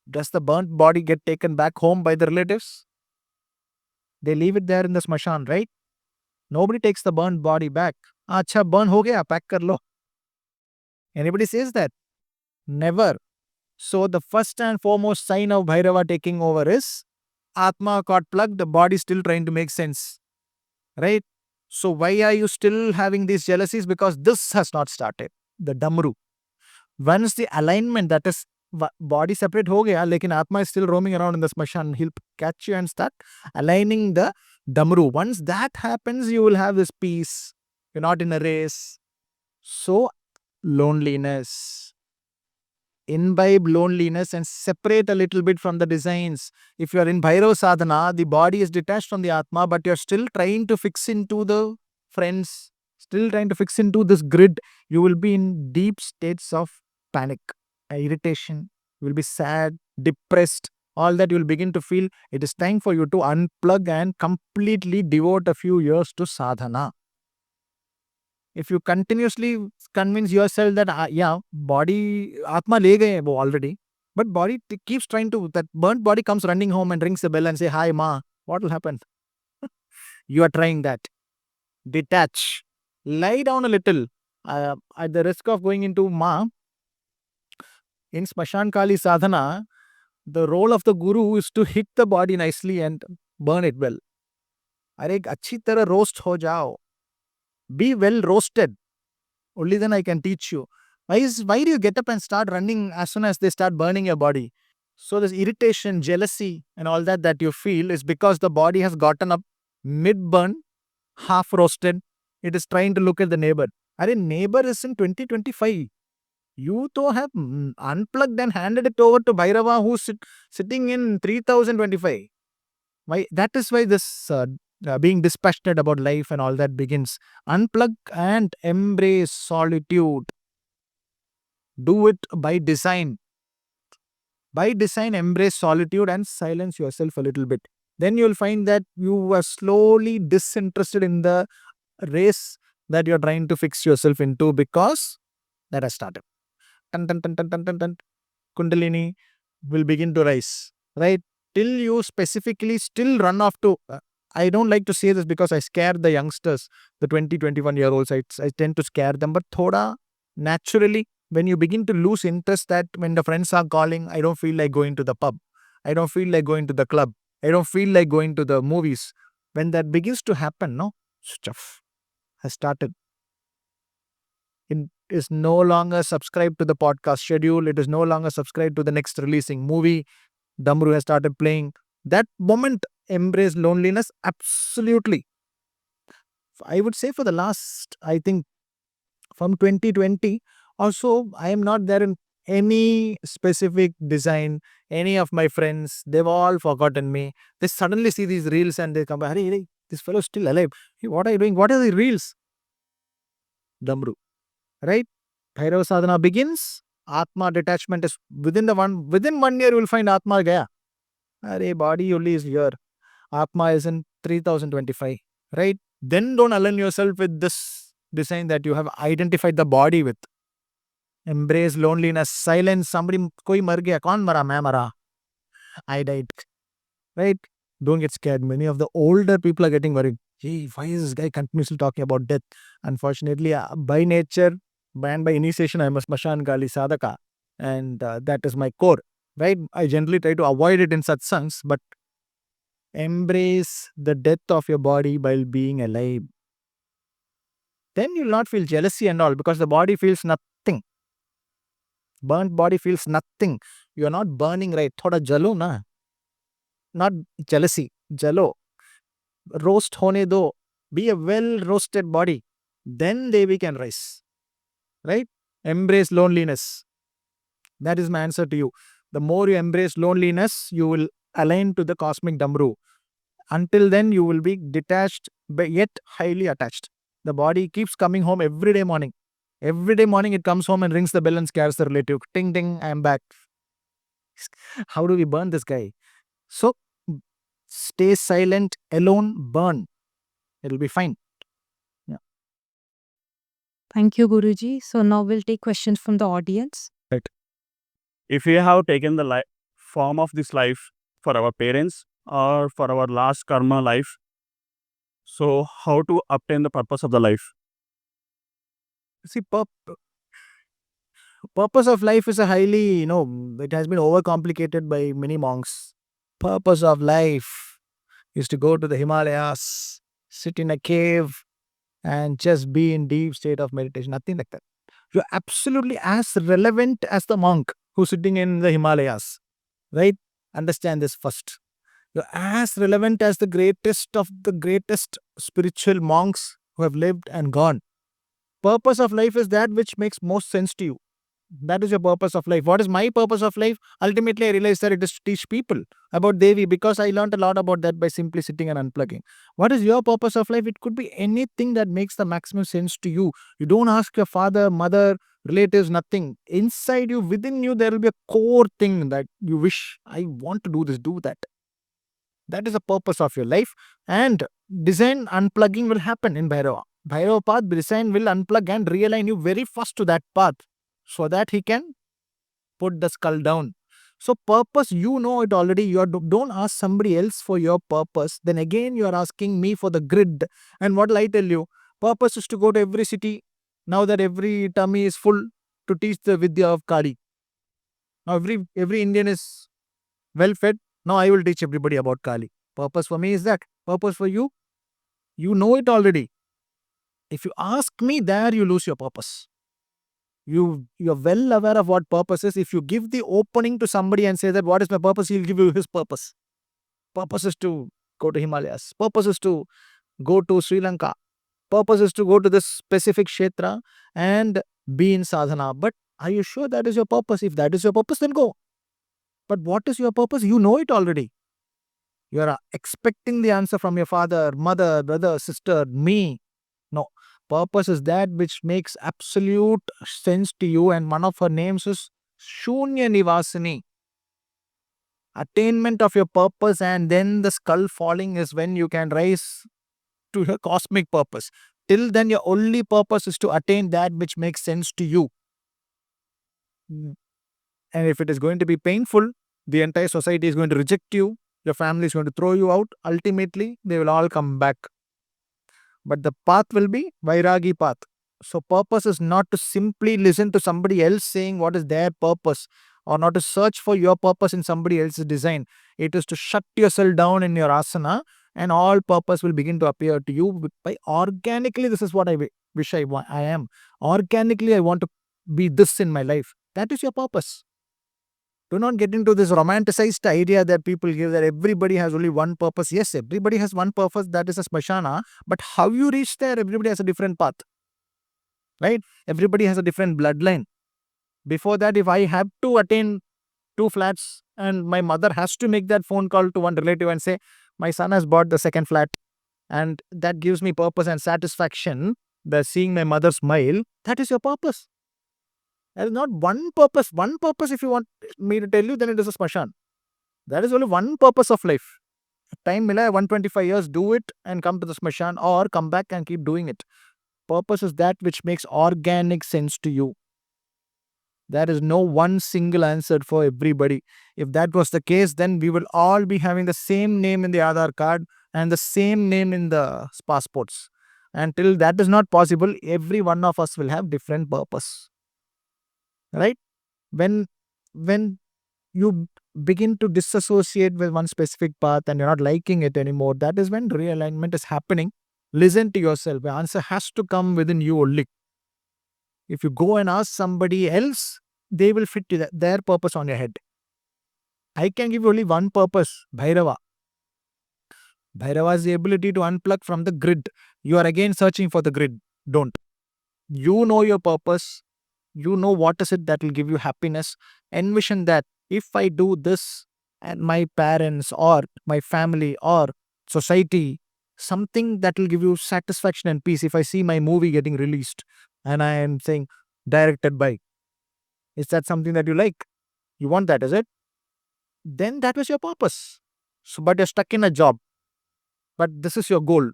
Does the burnt body get taken back home by the relatives? They leave it there in the smashan, right? Nobody takes the burnt body back. Acha, burn ho gaya, pack kar lo. Anybody says that? Never. So the first and foremost sign of Bhairava taking over is Atma got plugged, the body still trying to make sense. Right? So why are you still having these jealousies? Because this has not started. The Damru. Once the alignment, that is body separate ho gaya, lekin Atma is still roaming around in the smashan, he'll catch you and start aligning the Damru. Once that happens, you will have this peace. You're not in a race. So loneliness. Imbibe loneliness and separate a little bit from the designs. If you are in Bhairava Sadhana, the body is detached from the Atma, but you're still trying to fix into the friends, still trying to fix into this grid. You will be in deep states of panic, irritation. You will be sad, depressed. All that you will begin to feel. It is time for you to unplug and completely devote a few years to sadhana. If you continuously convince yourself that yeah, body atma le gaye wo already, but body keeps trying to, that burnt body comes running home and rings the bell and say hi ma, what will happen? You are trying that. Detach, lie down a little. At the risk of going into ma, in smashan kali sadhana, the role of the guru is to hit the body nicely and burn it well. अरे अच्छी तरह roast हो जाओ. Be well roasted. Only then I can teach you. Why do you get up and start running as soon as they start burning your body? So this irritation, jealousy, and all that you feel is because the body has gotten up mid-burn, half roasted. It is trying to look at the neighbor. Are neighbor is in 2025. You though have unplugged and handed it over to Bhairava who's sitting in 3025. Why? That is why this being dispassionate about life and all that begins. Unplug and embrace solitude. Do it by design. By design, embrace solitude and silence yourself a little bit. Then you'll find that you are slowly disinterested in the race that you're trying to fix yourself into, because that has started. Tan, tan, tan, tan, tan, tan, tan. Kundalini will begin to rise, right? Till you specifically still run off to. I don't like to say this because I scare the youngsters, the 20, 21-year-olds. I tend to scare them, but thoda naturally, when you begin to lose interest, that when the friends are calling, I don't feel like going to the pub. I don't feel like going to the club. I don't feel like going to the movies. When that begins to happen, no, stuff has started. It is no longer subscribed to the podcast schedule. It is no longer subscribed to the next releasing movie. Damru has started playing. That moment, embrace loneliness. Absolutely. I would say for the last, I think, from 2020, also, I am not there in any specific design. Any of my friends, they've all forgotten me. They suddenly see these reels and they come back, hey, this fellow is still alive. Hey, what are you doing? What are the reels? Damru. Right? Bhairava Sadhana begins. Atma detachment is within 1 year you will find Atma gaya. Arey, body only is here. Atma is in 3025. Right? Then don't align yourself with this design that you have identified the body with. Embrace loneliness, silence. Somebody, koi mar gaya. Kaun mara? Main mara. I died. Right? Don't get scared. Many of the older people are getting worried. Hey, why is this guy continuously talking about death? Unfortunately, by nature, and by initiation, I'm a Smashan Gali Sadhaka. And that is my core. Right? I generally try to avoid it in satsangs, but embrace the death of your body while being alive. Then you'll not feel jealousy and all because the body feels nothing. Burnt body feels nothing. You're not burning, right? Thoda jalo na. Not jealousy. Jalo. Roast hone do. Be a well roasted body. Then Devi can rise. Right? Embrace loneliness. That is my answer to you. The more you embrace loneliness, you will align to the cosmic Damru. Until then, you will be detached but yet highly attached. The body keeps coming home every day morning. Every day morning, it comes home and rings the bell and scares the relative. Ting, ting, I am back. How do we burn this guy? So, stay silent, alone, burn. It'll be fine. Yeah. Thank you, Guruji. So now we'll take questions from the audience. If we have taken the form of this life for our parents or for our last karma life, so how to obtain the purpose of the life? See, purpose of life is a highly, it has been overcomplicated by many monks. Purpose of life is to go to the Himalayas, sit in a cave, and just be in deep state of meditation. Nothing like that. You're absolutely as relevant as the monk who's sitting in the Himalayas. Right? Understand this first. You're as relevant as the greatest of the greatest spiritual monks who have lived and gone. Purpose of life is that which makes most sense to you. That is your purpose of life. What is my purpose of life? Ultimately, I realized that it is to teach people about Devi because I learned a lot about that by simply sitting and unplugging. What is your purpose of life? It could be anything that makes the maximum sense to you. You don't ask your father, mother, relatives, nothing. Inside you, within you, there will be a core thing that you wish, I want to do this, do that. That is the purpose of your life. And design unplugging will happen in Bhairava. Bhairava path, design will unplug and realign you very fast to that path so that he can put the skull down. So purpose, you know it already. Don't ask somebody else for your purpose. Then again, you are asking me for the grid. And what will I tell you? Purpose is to go to every city now that every tummy is full to teach the Vidya of Kali. Now every Indian is well fed. Now I will teach everybody about Kali. Purpose for me is that. Purpose for you, you know it already. If you ask me there, you lose your purpose. You're well aware of what purpose is. If you give the opening to somebody and say that what is my purpose, he'll give you his purpose. Purpose is to go to Himalayas. Purpose is to go to Sri Lanka. Purpose is to go to this specific kshetra and be in sadhana. But are you sure that is your purpose? If that is your purpose, then go. But what is your purpose? You know it already. You are expecting the answer from your father, mother, brother, sister, me. No. Purpose is that which makes absolute sense to you, and one of her names is Shunya Nivasini. Attainment of your purpose and then the skull falling is when you can rise to your cosmic purpose. Till then, your only purpose is to attain that which makes sense to you. And if it is going to be painful, the entire society is going to reject you, your family is going to throw you out. Ultimately, they will all come back. But the path will be Vairagi path. So purpose is not to simply listen to somebody else saying what is their purpose, or not to search for your purpose in somebody else's design. It is to shut yourself down in your asana and all purpose will begin to appear to you by organically. This is what I wish I am. Organically, I want to be this in my life. That is your purpose. Do not get into this romanticized idea that people give that everybody has only one purpose. Yes, everybody has one purpose, that is a smashana. But how you reach there, everybody has a different path. Right? Everybody has a different bloodline. Before that, if I have to attain 2 flats and my mother has to make that phone call to one relative and say, my son has bought the second flat, and that gives me purpose and satisfaction, the seeing my mother smile, that is your purpose. There is not one purpose. One purpose, if you want me to tell you, then it is a smashan. That is only one purpose of life. Time mila hai, 125 years, do it and come to the smashan, or come back and keep doing it. Purpose is that which makes organic sense to you. There is no one single answer for everybody. If that was the case, then we will all be having the same name in the Aadhaar card and the same name in the passports. Until that is not possible, every one of us will have different purpose. Right? When you begin to disassociate with one specific path and you're not liking it anymore, that is when realignment is happening. Listen to yourself. The answer has to come within you only. If you go and ask somebody else, they will fit to their purpose on your head. I can give you only one purpose, Bhairava. Bhairava is the ability to unplug from the grid. You are again searching for the grid. Don't. You know your purpose. You know what is it that will give you happiness. Envision that if I do this and my parents or my family or society, something that will give you satisfaction and peace. If I see my movie getting released and I am saying directed by, is that something that you like? You want that, is it? Then that was your purpose. So, but you're stuck in a job. But this is your goal.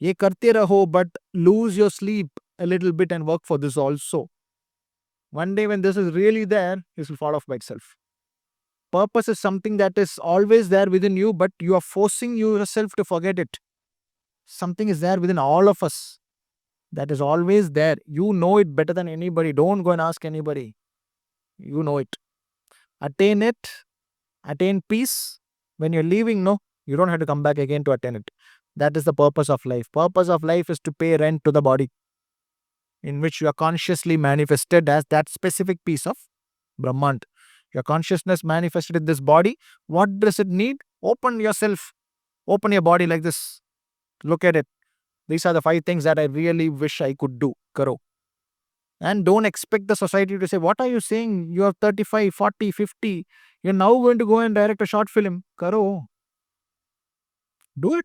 Ye karte raho, but lose your sleep a little bit and work for this also. One day when this is really there, this will fall off by itself. Purpose is something that is always there within you, but you are forcing yourself to forget it. Something is there within all of us. That is always there. You know it better than anybody. Don't go and ask anybody. You know it. Attain it. Attain peace. When you're leaving, no, you don't have to come back again to attain it. That is the purpose of life. Purpose of life is to pay rent to the body, in which you are consciously manifested as that specific piece of Brahmand. Your consciousness manifested in this body. What does it need? Open yourself. Open your body like this. Look at it. These are the 5 things that I really wish I could do. Karo. And don't expect the society to say, what are you saying? You are 35, 40, 50. You're now going to go and direct a short film. Karo. Do it.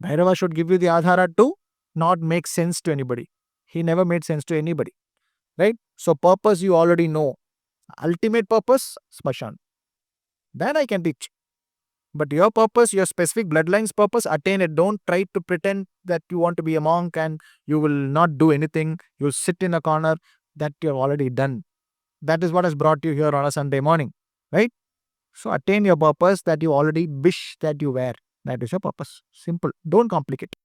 Bhairava should give you the Adhara to not make sense to anybody. He never made sense to anybody. Right? So purpose you already know. Ultimate purpose, smashan. Then I can teach. But your purpose, your specific bloodline's purpose, attain it. Don't try to pretend that you want to be a monk and you will not do anything. You'll sit in a corner. That you have already done. That is what has brought you here on a Sunday morning. Right? So attain your purpose that you already wish that you were. That is your purpose. Simple. Don't complicate.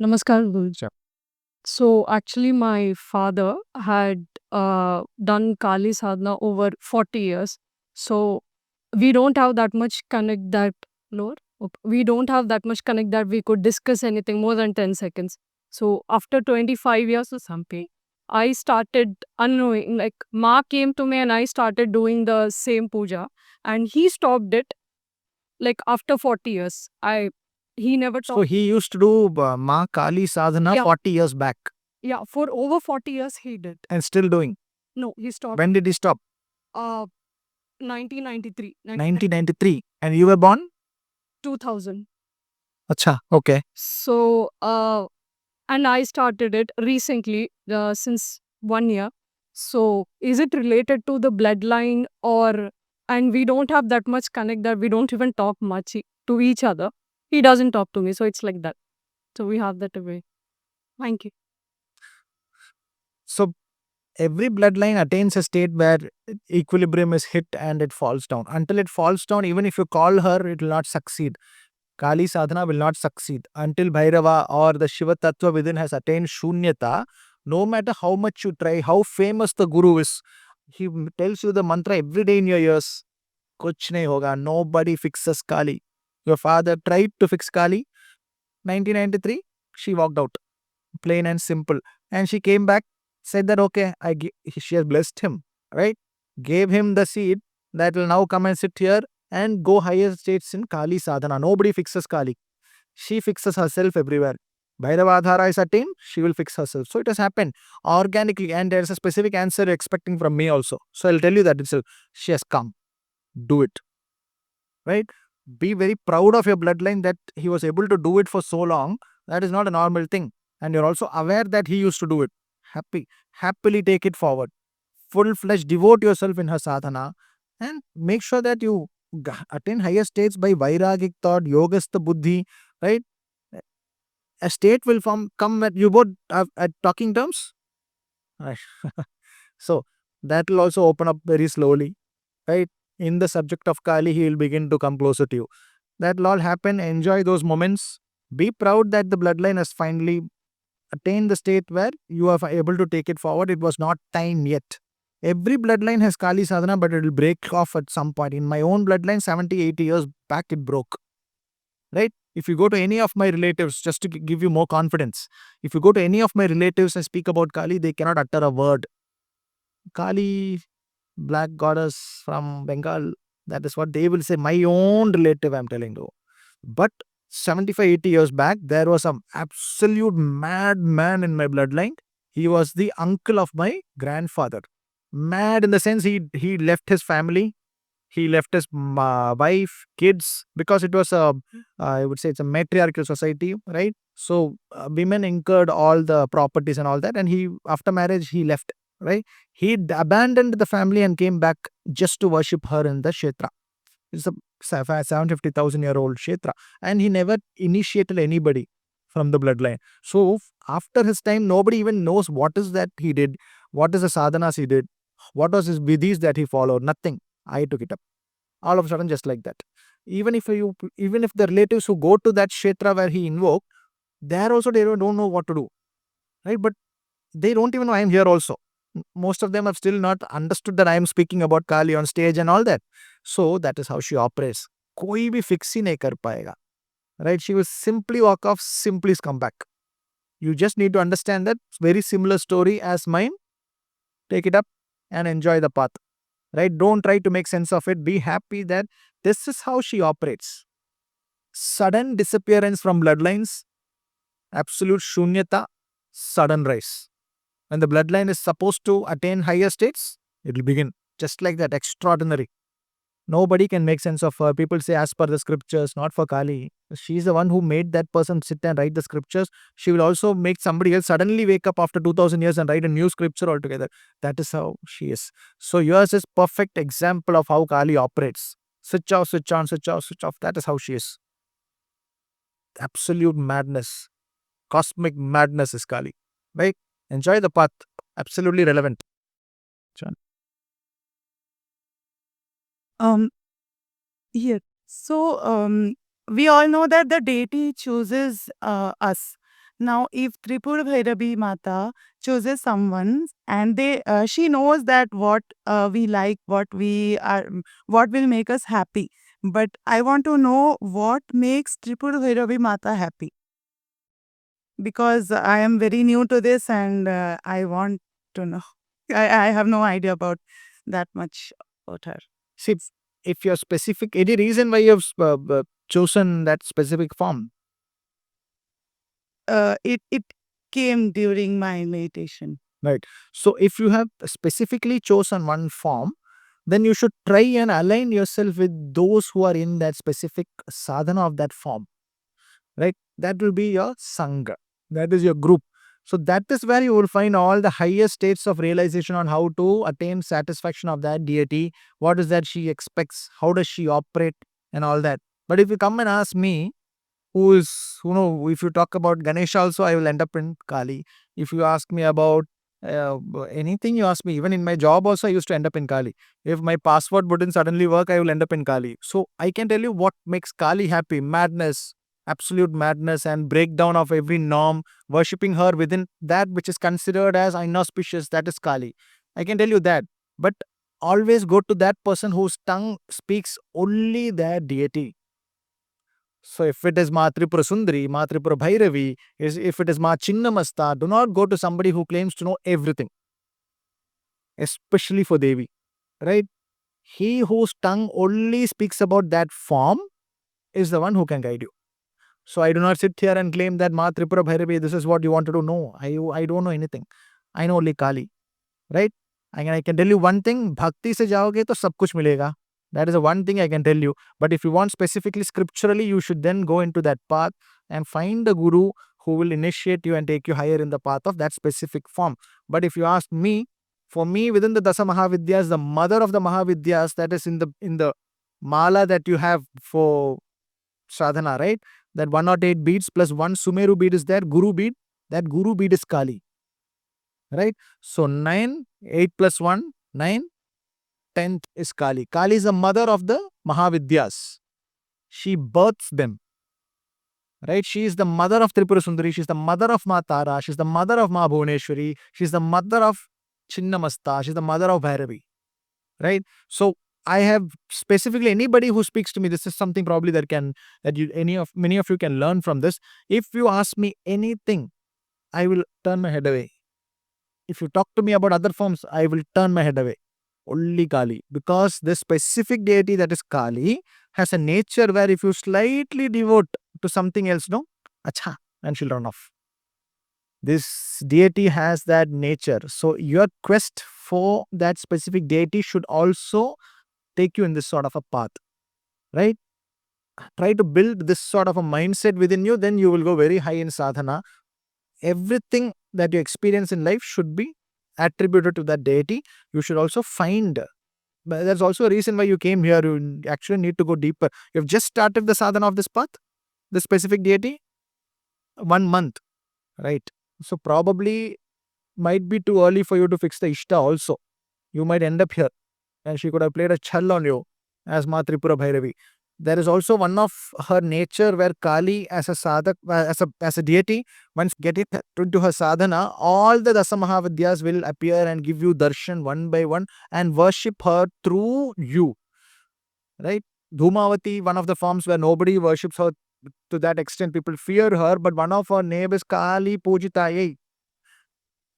Namaskar, Guru. Sure. So actually, my father had done Kali Sadhana over 40 years. So we don't have that much connect that, Lord. Okay. We don't have that much connect that we could discuss anything more than 10 seconds. So after 25 years or something, I started unknowing, like Ma came to me and I started doing the same puja, and he stopped it like after 40 years. He never So talked. he used to do Ma Kali Sadhana Yeah. 40 years back Yeah, for over 40 years he did. and still doing. No, he stopped. When did he stop? 1993, 1993. And you were born? 2000. Acha, okay. So, and I started it recently, since 1 year. So, is it related to the bloodline, or, and we don't have that much connect that we don't even talk much to each other. He doesn't talk to me, so it's like that. So we have that away. Thank you. So every bloodline attains a state where equilibrium is hit and it falls down. Until it falls down, even if you call her, it will not succeed. Kali sadhana will not succeed. Until Bhairava or the Shiva Tattva within has attained Shunyata, no matter how much you try, how famous the Guru is, he tells you the mantra every day in your ears. Kuch nahi hoga. Nobody fixes Kali. Your father tried to fix Kali. 1993, she walked out. Plain and simple. And she came back, said that, okay, she has blessed him, right? Gave him the seed that will now come and sit here and go higher states in Kali sadhana. Nobody fixes Kali. She fixes herself everywhere. Bhairava Adhara is attained, she will fix herself. So it has happened organically, and there is a specific answer you're expecting from me also. So I'll tell you that itself. She has come. Do it. Right? Be very proud of your bloodline that he was able to do it for so long. That is not a normal thing. And you're also aware that he used to do it. Happily take it forward. Full-fledged devote yourself in her sadhana and make sure that you attain higher states by vairagic thought, yogastha buddhi, right? A state will come at you both at talking terms. Right. So that will also open up very slowly, right? In the subject of Kali, he will begin to come closer to you. That will all happen. Enjoy those moments. Be proud that the bloodline has finally attained the state where you are able to take it forward. It was not time yet. Every bloodline has Kali sadhana, but it will break off at some point. In my own bloodline, 70, 80 years back, it broke. Right? If you go to any of my relatives, just to give you more confidence, if you go to any of my relatives and speak about Kali, they cannot utter a word. Kali, black goddess from Bengal, that is what they will say. My own relative, I'm telling you. But 75, 80 years back, there was some absolute madman in my bloodline. He was the uncle of my grandfather. Mad in the sense he left his family, he left his wife, kids, because it was I would say it's a matriarchal society, right? So women incurred all the properties and all that, and he after marriage he left, right? He abandoned the family and came back just to worship her in the Kshetra. It's a 750,000-year-old Kshetra, and he never initiated anybody from the bloodline. So after his time, nobody even knows what is that he did, what is the sadhanas he did, what was his vidhis that he followed. Nothing. I took it up. All of a sudden, just like that. Even if the relatives who go to that Kshetra where he invoked, there also they don't know what to do. Right? But they don't even know I am here also. Most of them have still not understood that I am speaking about Kali on stage and all that. So that is how she operates. Koi bhi fix hi nahi kar payega. Right? She will simply walk off, simply come back. You just need to understand that very similar story as mine. Take it up and enjoy the path. Right? Don't try to make sense of it. Be happy that this is how she operates. Sudden disappearance from bloodlines, absolute shunyata, sudden rise. When the bloodline is supposed to attain higher states, it will begin just like that, extraordinary. Nobody can make sense of her. People say as per the scriptures, not for Kali. She's the one who made that person sit and write the scriptures. She will also make somebody else suddenly wake up after 2000 years and write a new scripture altogether. That is how she is. So yours is perfect example of how Kali operates. Switch off, switch on, switch off, switch off. That is how she is. Absolute madness. Cosmic madness is Kali. Right? Enjoy the path. Absolutely relevant. John. Here. So, we all know that the deity chooses us. Now, if Tripura Bhairavi Mata chooses someone and she knows that what we like, what we are, what will make us happy. But I want to know what makes Tripura Bhairavi Mata happy. Because I am very new to this and I want to know. I have no idea about that much about her. See, if you're specific, any reason why you have chosen that specific form? It came during my meditation. Right. So if you have specifically chosen one form, then you should try and align yourself with those who are in that specific sadhana of that form. Right. That will be your sangha. That is your group. So that is where you will find all the highest states of realization on how to attain satisfaction of that deity. What is that she expects? How does she operate and all that? But if you come and ask me, if you talk about Ganesha also, I will end up in Kali. If you ask me about anything you ask me, even in my job also, I used to end up in Kali. If my password wouldn't suddenly work, I will end up in Kali. So I can tell you what makes Kali happy. Madness, absolute madness and breakdown of every norm, worshipping her within that which is considered as inauspicious, that is Kali. I can tell you that. But always go to that person whose tongue speaks only their deity. So if it is Ma Tripura Sundari, Ma Tripura Bhairavi, if it is Ma Chinnamasta, do not go to somebody who claims to know everything. Especially for Devi. Right? He whose tongue only speaks about that form is the one who can guide you. So I do not sit here and claim that Ma Tripura Bhairavi, this is what you wanted to know. I don't know anything. I know only Kali. Right? I can tell you one thing, bhakti se jaoge to sab kuch milega. That is the one thing I can tell you. But if you want specifically scripturally, you should then go into that path and find a guru who will initiate you and take you higher in the path of that specific form. But if you ask me, for me, within the Dasa Mahavidyas, the mother of the Mahavidyas, that is in the mala that you have for sadhana, right? That 108 beads plus one Sumeru bead is there, Guru bead. That Guru bead is Kali. Right? So 9, 8 plus 1, 9, 10th is Kali. Kali is the mother of the Mahavidyas. She births them. Right? She is the mother of Tripura Sundari. She is the mother of Ma Tara. She is the mother of Ma Bhuvneshwari. She is the mother of Chinnamasta. She is the mother of Bhairavi. Right? So I have specifically anybody who speaks to me, this is something probably that many of you can learn from this. If you ask me anything, I will turn my head away. If you talk to me about other forms, I will turn my head away. Only Kali. Because this specific deity that is Kali has a nature where if you slightly devote to something else, no, acha, and she'll run off. This deity has that nature. So your quest for that specific deity should also take you in this sort of a path. Right? Try to build this sort of a mindset within you, then you will go very high in sadhana. Everything that you experience in life should be attributed to that deity. You should also find. But there's also a reason why you came here. You actually need to go deeper. You've just started the sadhana of this path, the specific deity, 1 month, right? So probably might be too early for you to fix the Ishta also. You might end up here. And she could have played a chal on you as Ma Tripura Bhairavi. There is also one of her nature where Kali as a sadhak, as a deity, once get it into her sadhana, all the Dasa Mahavidyas will appear and give you darshan one by one and worship her through you. Right? Dhumavati, one of the forms where nobody worships her to that extent, people fear her, but one of her name is Kali Pujitaye.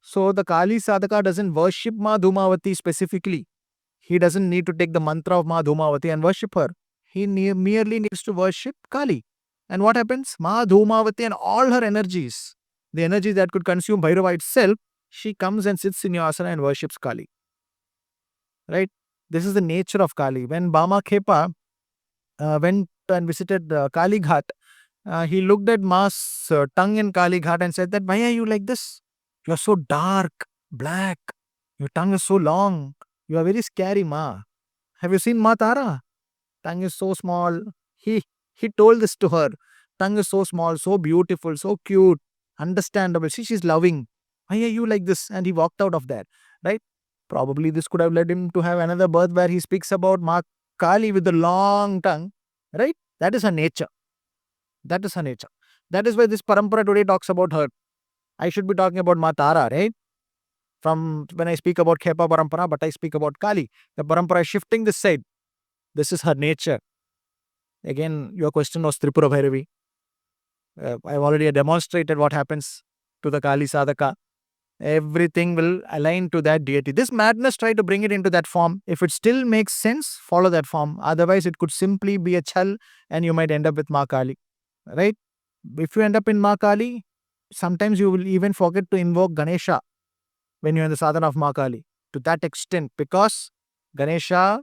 So the Kali Sadhaka doesn't worship Ma Dhumavati specifically. He doesn't need to take the mantra of Ma Dhumavati and worship her. He merely needs to worship Kali. And what happens? Ma Dhumavati and all her energies, the energy that could consume Bhairava itself, she comes and sits in your asana and worships Kali. Right? This is the nature of Kali. When Bama Khepa went and visited Kali Ghat, he looked at Ma's tongue in Kali Ghat and said that, why are you like this? You are so dark, black. Your tongue is so long. You are very scary, Ma. Have you seen Ma Tara? Tongue is so small. He told this to her. Tongue is so small, so beautiful, so cute, understandable. See, she's loving. Why are you like this? And he walked out of that. Right? Probably this could have led him to have another birth where he speaks about Ma Kali with the long tongue. Right? That is her nature. That is her nature. That is why this parampara today talks about her. I should be talking about Ma Tara, right? From when I speak about Khepa parampara, but I speak about Kali. The parampara is shifting this side. This is her nature. Again, your question was Tripura Bhairavi. I've already demonstrated what happens to the Kali Sadhaka. Everything will align to that deity. This madness, try to bring it into that form. If it still makes sense, follow that form. Otherwise, it could simply be a chal and you might end up with Ma Kali. Right? If you end up in Ma Kali, sometimes you will even forget to invoke Ganesha when you're in the sadhana of Ma Kali. To that extent, because Ganesha,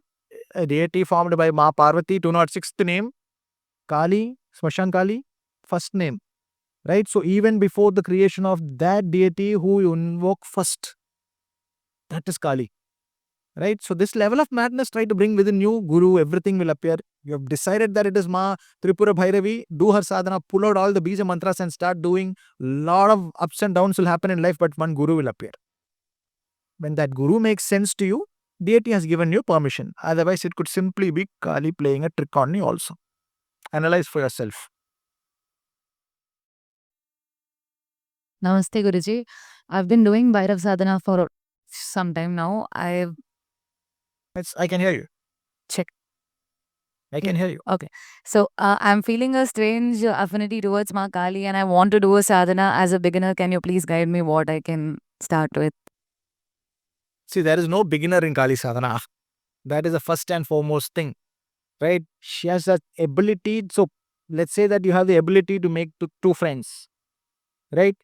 a deity formed by Ma Parvati, 206th name, Kali, Smashan Kali, first name. Right? So even before the creation of that deity who you invoke first, that is Kali. Right? So this level of madness, try to bring within you, Guru, everything will appear. You have decided that it is Ma Tripura Bhairavi, do her sadhana, pull out all the bija mantras and start doing. Lot of ups and downs will happen in life, but one Guru will appear. When that Guru makes sense to you, deity has given you permission. Otherwise, it could simply be Kali playing a trick on you also. Analyze for yourself. Namaste, Guruji. I've been doing Bhairava Sadhana for some time now. I can hear you. Check. I can hear you. Okay. So I'm feeling a strange affinity towards Ma Kali and I want to do a sadhana as a beginner. Can you please guide me what I can start with? See, there is no beginner in Kali Sadhana. That is the first and foremost thing. Right? She has that ability. So let's say that you have the ability to make two friends, right?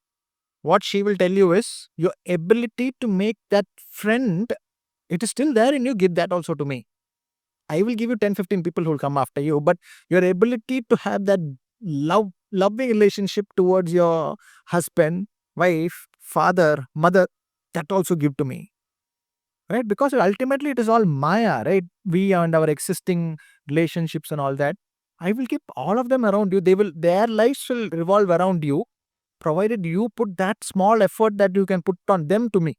What she will tell you is your ability to make that friend, it is still there in you, give that also to me. I will give you 10-15 people who will come after you, but your ability to have that loving relationship towards your husband, wife, father, mother, that also give to me. Right? Because ultimately it is all Maya, right? We and our existing relationships and all that. I will keep all of them around you. Their lives will revolve around you, provided you put that small effort that you can put on them to me.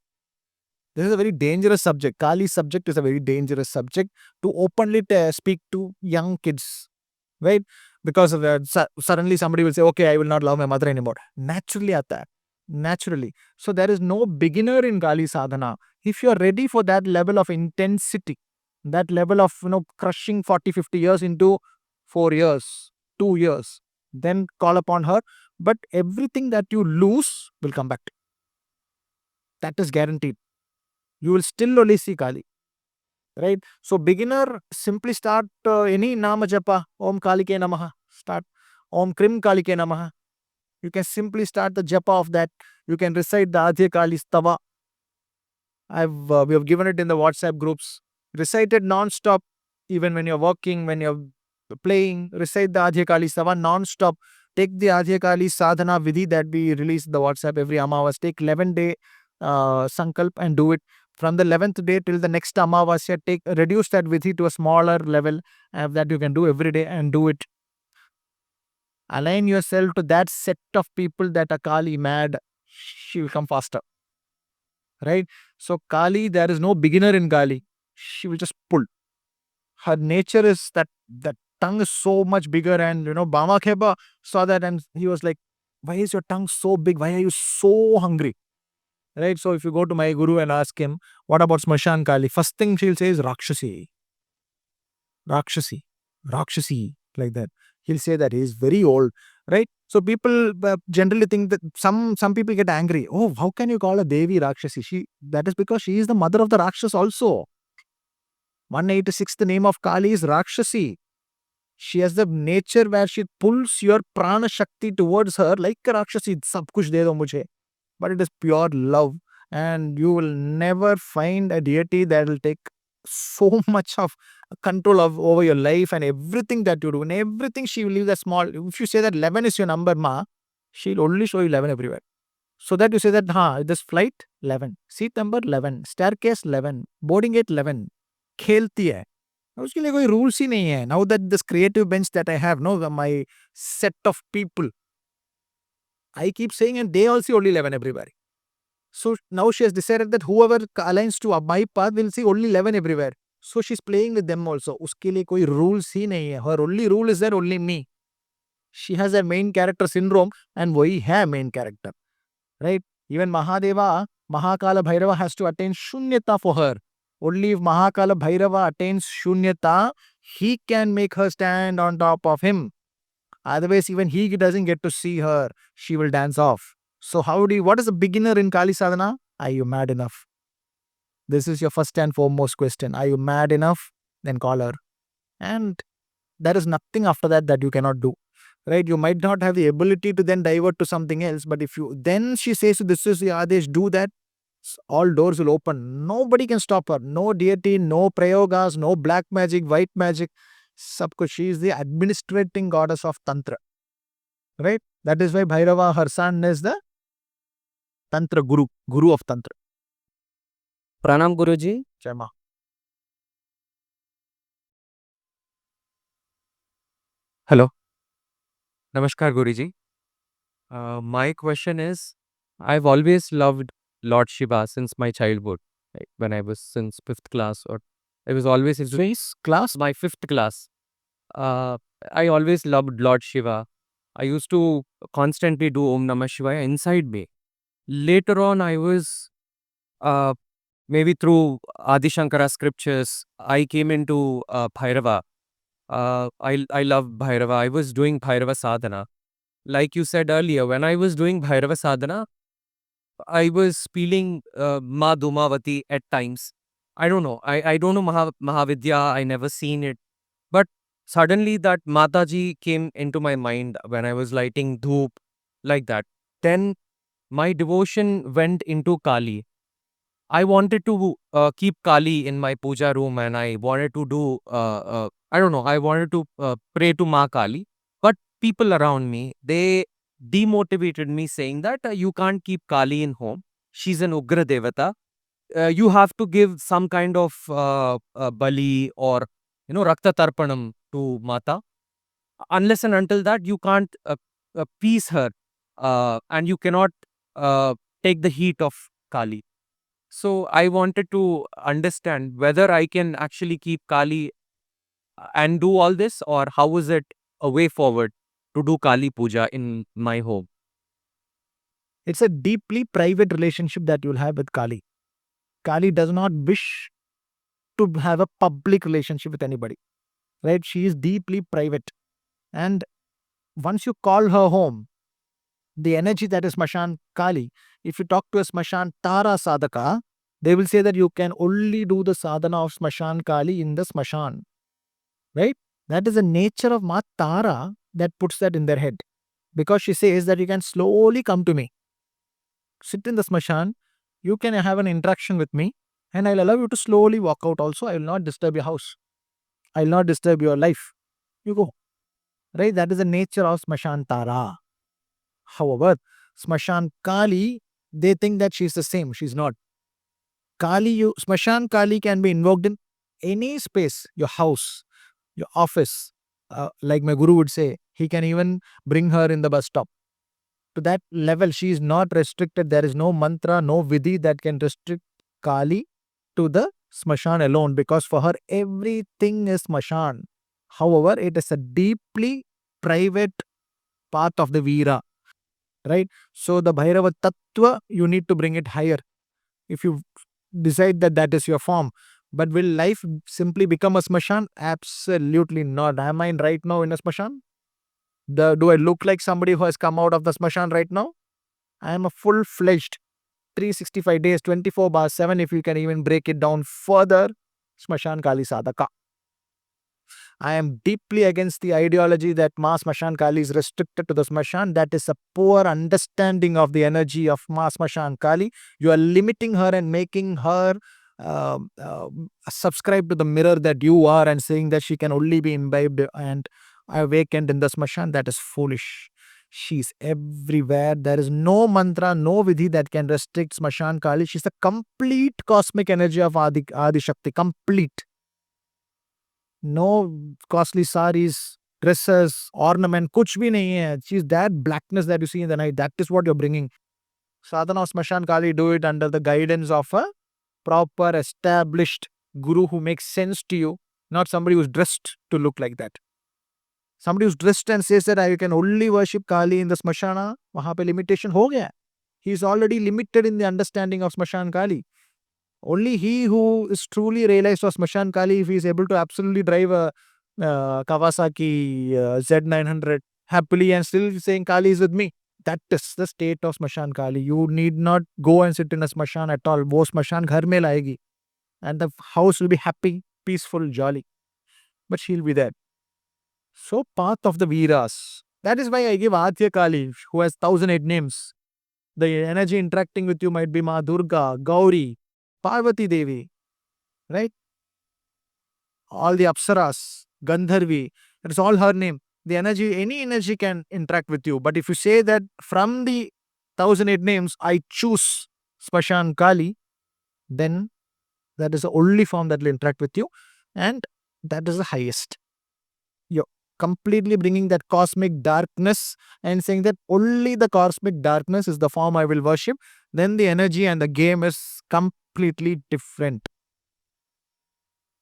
This is a very dangerous subject. Kali's subject is a very dangerous subject to openly speak to young kids, right? Because of that, suddenly somebody will say, okay, I will not love my mother anymore. Naturally at that. Naturally. So there is no beginner in Kali sadhana. If you are ready for that level of intensity, that level of crushing 40-50 years into 4 years, 2 years, then call upon her. But everything that you lose will come back. That is guaranteed. You will still only see Kali. Right? So beginner, simply start any nama japa. Om Kalike Namaha. Start Om Krim Kalike Namaha. You can simply start the japa of that. You can recite the Adhya Kali Stava. We have given it in the WhatsApp groups. Recite it non-stop, even when you're working, when you're playing. Recite the Adhya Kali Stava non-stop. Take the Adhya Kali Sadhana Vidhi that we release the WhatsApp every Amavas. Take 11-day Sankalp and do it. From the 11th day till the next Amavasya, reduce that Vidhi to a smaller level that you can do every day and do it. Align yourself to that set of people that are Kali mad. She will come faster. Right? So Kali, there is no beginner in Kali. She will just pull. Her nature is that tongue is so much bigger, and Bama Kheba saw that and he was like, why is your tongue so big? Why are you so hungry? Right? So if you go to my guru and ask him, what about Smashan Kali? First thing she'll say is Rakshasi. Rakshasi. Rakshasi. Like that. He'll say that he is very old. Right? So people generally think that some people get angry. Oh, how can you call a Devi Rakshasi? That is because she is the mother of the Rakshas also. 186th name of Kali is Rakshasi. She has the nature where she pulls your prana shakti towards her like a Rakshasi. Sab kuch de do mujhe. But it is pure love. And you will never find a deity that will take so much of control over your life and everything that you do. And everything she will leave that small. If you say that 11 is your number, ma, she'll only show you 11 everywhere. So that you say that, this flight 11, seat number 11, staircase 11, boarding gate 11, खेलती है. उसके लिए कोई rules ही नहीं है. Now that this creative bench that I have, my set of people, I keep saying, and they all see only 11 everywhere. So now she has decided that whoever aligns to my path will see only 11 everywhere. So she's playing with them also. उसके लिए कोई rules ही नहीं है. Her only rule is that only me. She has a main character syndrome and वही है main character. Right? Even Mahadeva, Mahakala Bhairava has to attain Shunyata for her. Only if Mahakala Bhairava attains Shunyata, he can make her stand on top of him. Otherwise, even he doesn't get to see her. She will dance off. So what is a beginner in Kali Sadhana? Are you mad enough? This is your first and foremost question. Are you mad enough? Then call her. And there is nothing after that you cannot do. Right? You might not have the ability to then divert to something else, but if you then she says, this is the Adesh, do that, all doors will open. Nobody can stop her. No deity, no prayogas, no black magic, white magic. She is the administrating goddess of Tantra. Right? That is why Bhairava, her son, is the Tantra Guru of Tantra. Pranam Guruji. Jai Ma. Hello. Namaskar Guruji. My question is, I've always loved Lord Shiva since my childhood. Like when I was since 5th class, or I was always into Face class. my 5th class. I always loved Lord Shiva. I used to constantly do Om Namah Shivaya inside me. Later on, I was maybe through Adi Shankara scriptures, I came into Bhairava. I love Bhairava. I was doing Bhairava Sadhana. Like you said earlier, when I was doing Bhairava Sadhana, I was feeling Ma Dhumavati at times. I don't know. I don't know Mahavidya. I never seen it. But Suddenly that Mataji came into my mind when I was lighting dhoop, like that. Then my devotion went into Kali. I wanted to keep Kali in my puja room, and I wanted to do, I don't know, I wanted to pray to Ma Kali. But people around me, they demotivated me, saying that you can't keep Kali in home. She's an Ugra Devata. You have to give some kind of bali, or Rakta Tarpanam to Mata. Unless and until that, you can't appease her, and you cannot uh, take the heat of Kali. So I wanted to understand whether I can actually keep Kali and do all this, or how is it a way forward to do Kali Puja in my home? It's a deeply private relationship that you'll have with Kali. Kali does not wish to have a public relationship with anybody, right? She is deeply private. And once you call her home, the energy that is Smashan Kali, if you talk to a Smashan Tara Sadhaka, they will say that you can only do the sadhana of Smashan Kali in the Smashan, right? That is the nature of Ma Tara that puts that in their head. Because she says that you can slowly come to me, sit in the Smashan, you can have an interaction with me, and I'll allow you to slowly walk out also. I will not disturb your house. I will not disturb your life. You go. Right? That is the nature of Smashan Tara. However, Smashan Kali, they think that she's the same. She's not. Smashan Kali can be invoked in any space, your house, your office. Like my guru would say, he can even bring her in the bus stop. To that level, she is not restricted. There is no mantra, no vidhi that can restrict Kali to the Smashan alone, because for her, everything is Smashan. However, it is a deeply private path of the Veera, right? So the Bhairava Tattva, you need to bring it higher if you decide that that is your form. But will life simply become a Smashan? Absolutely not. Am I right now in a Smashan? Do I look like somebody who has come out of the Smashan right now? I am a full-fledged 365 days, 24 bar 7, if you can even break it down further, Smashan Kali Sadhaka. I am deeply against the ideology that Ma Smashan Kali is restricted to the Smashan. That is a poor understanding of the energy of Ma Smashan Kali. You are limiting her and making her subscribe to the mirror that you are, and saying that she can only be imbibed and awakened in the Smashan. That is foolish. She is everywhere. There is no mantra, no vidhi that can restrict Smashan Kali. She is the complete cosmic energy of Adi Shakti. Complete. No costly saris, dresses, ornament, kuch bhi nahi hai. She's that blackness that you see in the night. That is what you're bringing. Sadhana of Smashan Kali, do it under the guidance of a proper established guru who makes sense to you, not somebody who's dressed to look like that. Somebody who's dressed and says that I can only worship Kali in the Smashana, wahan pe limitation ho gaya. He is already limited in the understanding of Smashan Kali. Only he who is truly realized of Smashan Kali, if he is able to absolutely drive a Kawasaki Z900 happily and still saying Kali is with me, that is the state of Smashan Kali. You need not go and sit in a Smashan at all. Wo Smashan ghar mein laegi. And the house will be happy, peaceful, jolly. But she'll be there. So, path of the Veeras. That is why I give Adya Kali, who has 1008 names. The energy interacting with you might be Ma Durga, Gauri, Parvati Devi, right? All the Apsaras, Gandharvi, it's all her name. The energy, any energy can interact with you. But if you say that from the 1008 names, I choose Smashan Kali, then that is the only form that will interact with you. And that is the highest. You're completely bringing that cosmic darkness and saying that only the cosmic darkness is the form I will worship. Then the energy and the game is completely different.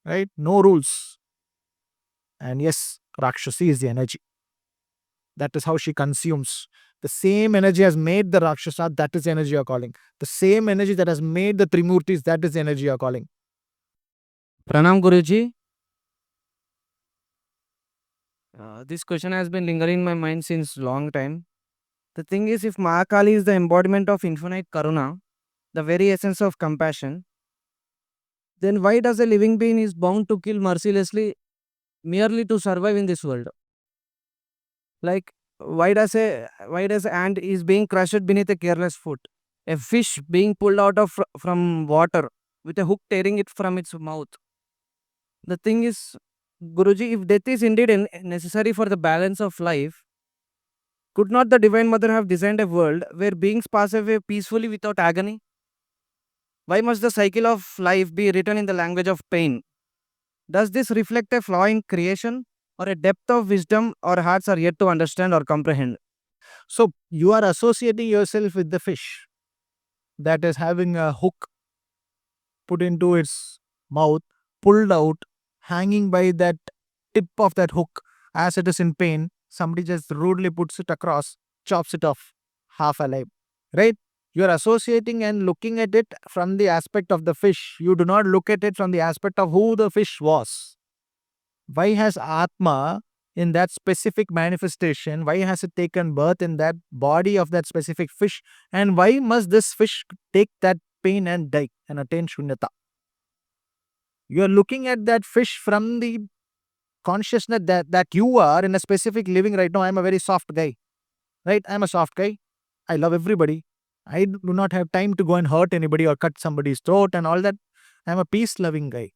Right? No rules. And yes, Rakshasi is the energy. That is how she consumes. The same energy has made the Rakshasa, that is the energy you are calling. The same energy that has made the Trimurtis, that is the energy you are calling. Pranam Guruji. This question has been lingering in my mind since long time. The thing is, if Mahakali is the embodiment of infinite karuna, the very essence of compassion, then why does a living being is bound to kill mercilessly merely to survive in this world. Like, why does ant is being crushed beneath a careless foot? A fish being pulled out of from water with a hook tearing it from its mouth. The thing is, Guruji, if death is indeed necessary for the balance of life, could not the Divine Mother have designed a world where beings pass away peacefully without agony? Why must the cycle of life be written in the language of pain? Does this reflect a flaw in creation or a depth of wisdom our hearts are yet to understand or comprehend? So you are associating yourself with the fish that is having a hook put into its mouth, pulled out, hanging by that tip of that hook. As it is in pain, somebody just rudely puts it across, chops it off, half alive. Right? You are associating and looking at it from the aspect of the fish. You do not look at it from the aspect of who the fish was. Why has Atma in that specific manifestation, why has it taken birth in that body of that specific fish? And why must this fish take that pain and die and attain shunyata? You are looking at that fish from the consciousness that you are in a specific living right now. I'm a very soft guy, right? I'm a soft guy. I love everybody. I do not have time to go and hurt anybody or cut somebody's throat and all that. I'm a peace loving guy,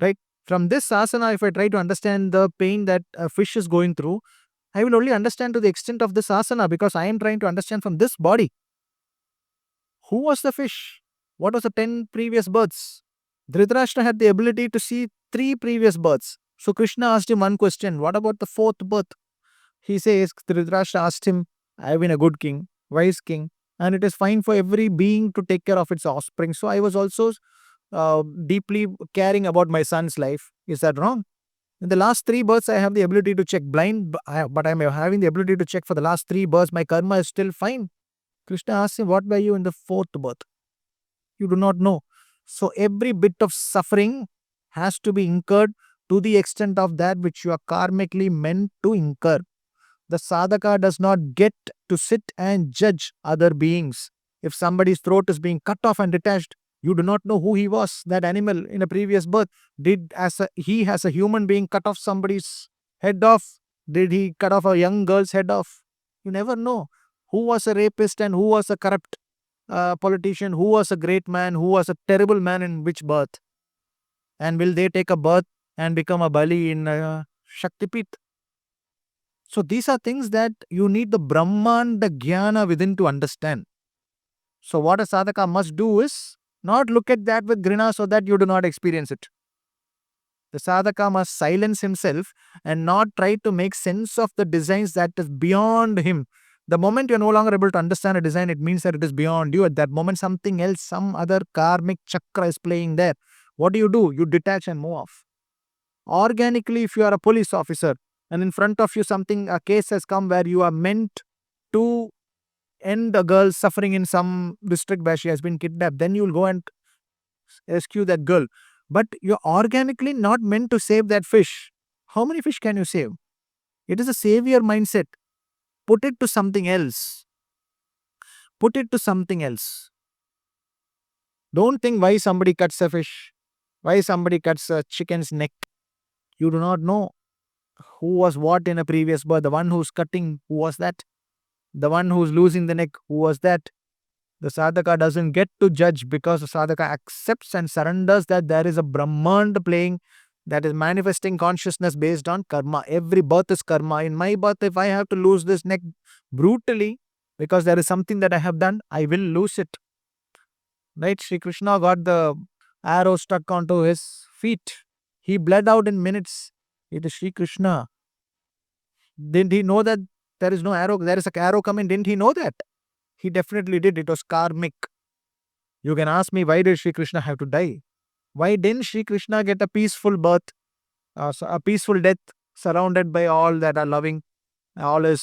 right? From this asana, if I try to understand the pain that a fish is going through, I will only understand to the extent of this asana because I am trying to understand from this body. Who was the fish? What was the 10 previous births? Dhritarashtra had the ability to see 3 previous births. So Krishna asked him one question: what about the 4th birth? He says, Dhritarashtra asked him, I have been a good king, wise king, and it is fine for every being to take care of its offspring. So I was also deeply caring about my son's life. Is that wrong? In the last 3 births, I have the ability to check blind, but I'm having the ability to check for the last 3 births. My karma is still fine. Krishna asked him, what were you in the 4th birth? You do not know. So every bit of suffering has to be incurred to the extent of that which you are karmically meant to incur. The sadhaka does not get to sit and judge other beings. If somebody's throat is being cut off and detached, you do not know who he was, that animal in a previous birth. Did he as a human being cut off somebody's head off? Did he cut off a young girl's head off? You never know who was a rapist and who was a corrupt politician, who was a great man, who was a terrible man in which birth. And will they take a birth and become a Bali in Shaktipit? So these are things that you need the Brahmanda Jnana within to understand. So what a sadhaka must do is not look at that with grina so that you do not experience it. The sadhaka must silence himself and not try to make sense of the designs that is beyond him. The moment you are no longer able to understand a design, it means that it is beyond you. At that moment, something else, some other karmic chakra is playing there. What do? You detach and move off. Organically, if you are a police officer and in front of you a case has come where you are meant to end a girl's suffering in some district where she has been kidnapped, then you will go and rescue that girl. But you're organically not meant to save that fish. How many fish can you save? It is a savior mindset. Put it to something else. Put it to something else. Don't think why somebody cuts a fish, why somebody cuts a chicken's neck. You do not know who was what in a previous birth. The one who's cutting, who was that? The one who's losing the neck, who was that? The sadhaka doesn't get to judge because the sadhaka accepts and surrenders that there is a Brahmand playing that is manifesting consciousness based on karma. Every birth is karma. In my birth, if I have to lose this neck brutally because there is something that I have done, I will lose it. Right? Sri Krishna got the arrow stuck onto his feet. He bled out in minutes. It is Sri Krishna. Didn't he know that there is no arrow? There is an arrow coming. Didn't he know that? He definitely did. It was karmic. You can ask me, why did Sri Krishna have to die? Why didn't Sri Krishna get a peaceful birth, a peaceful death, surrounded by all that are loving, all his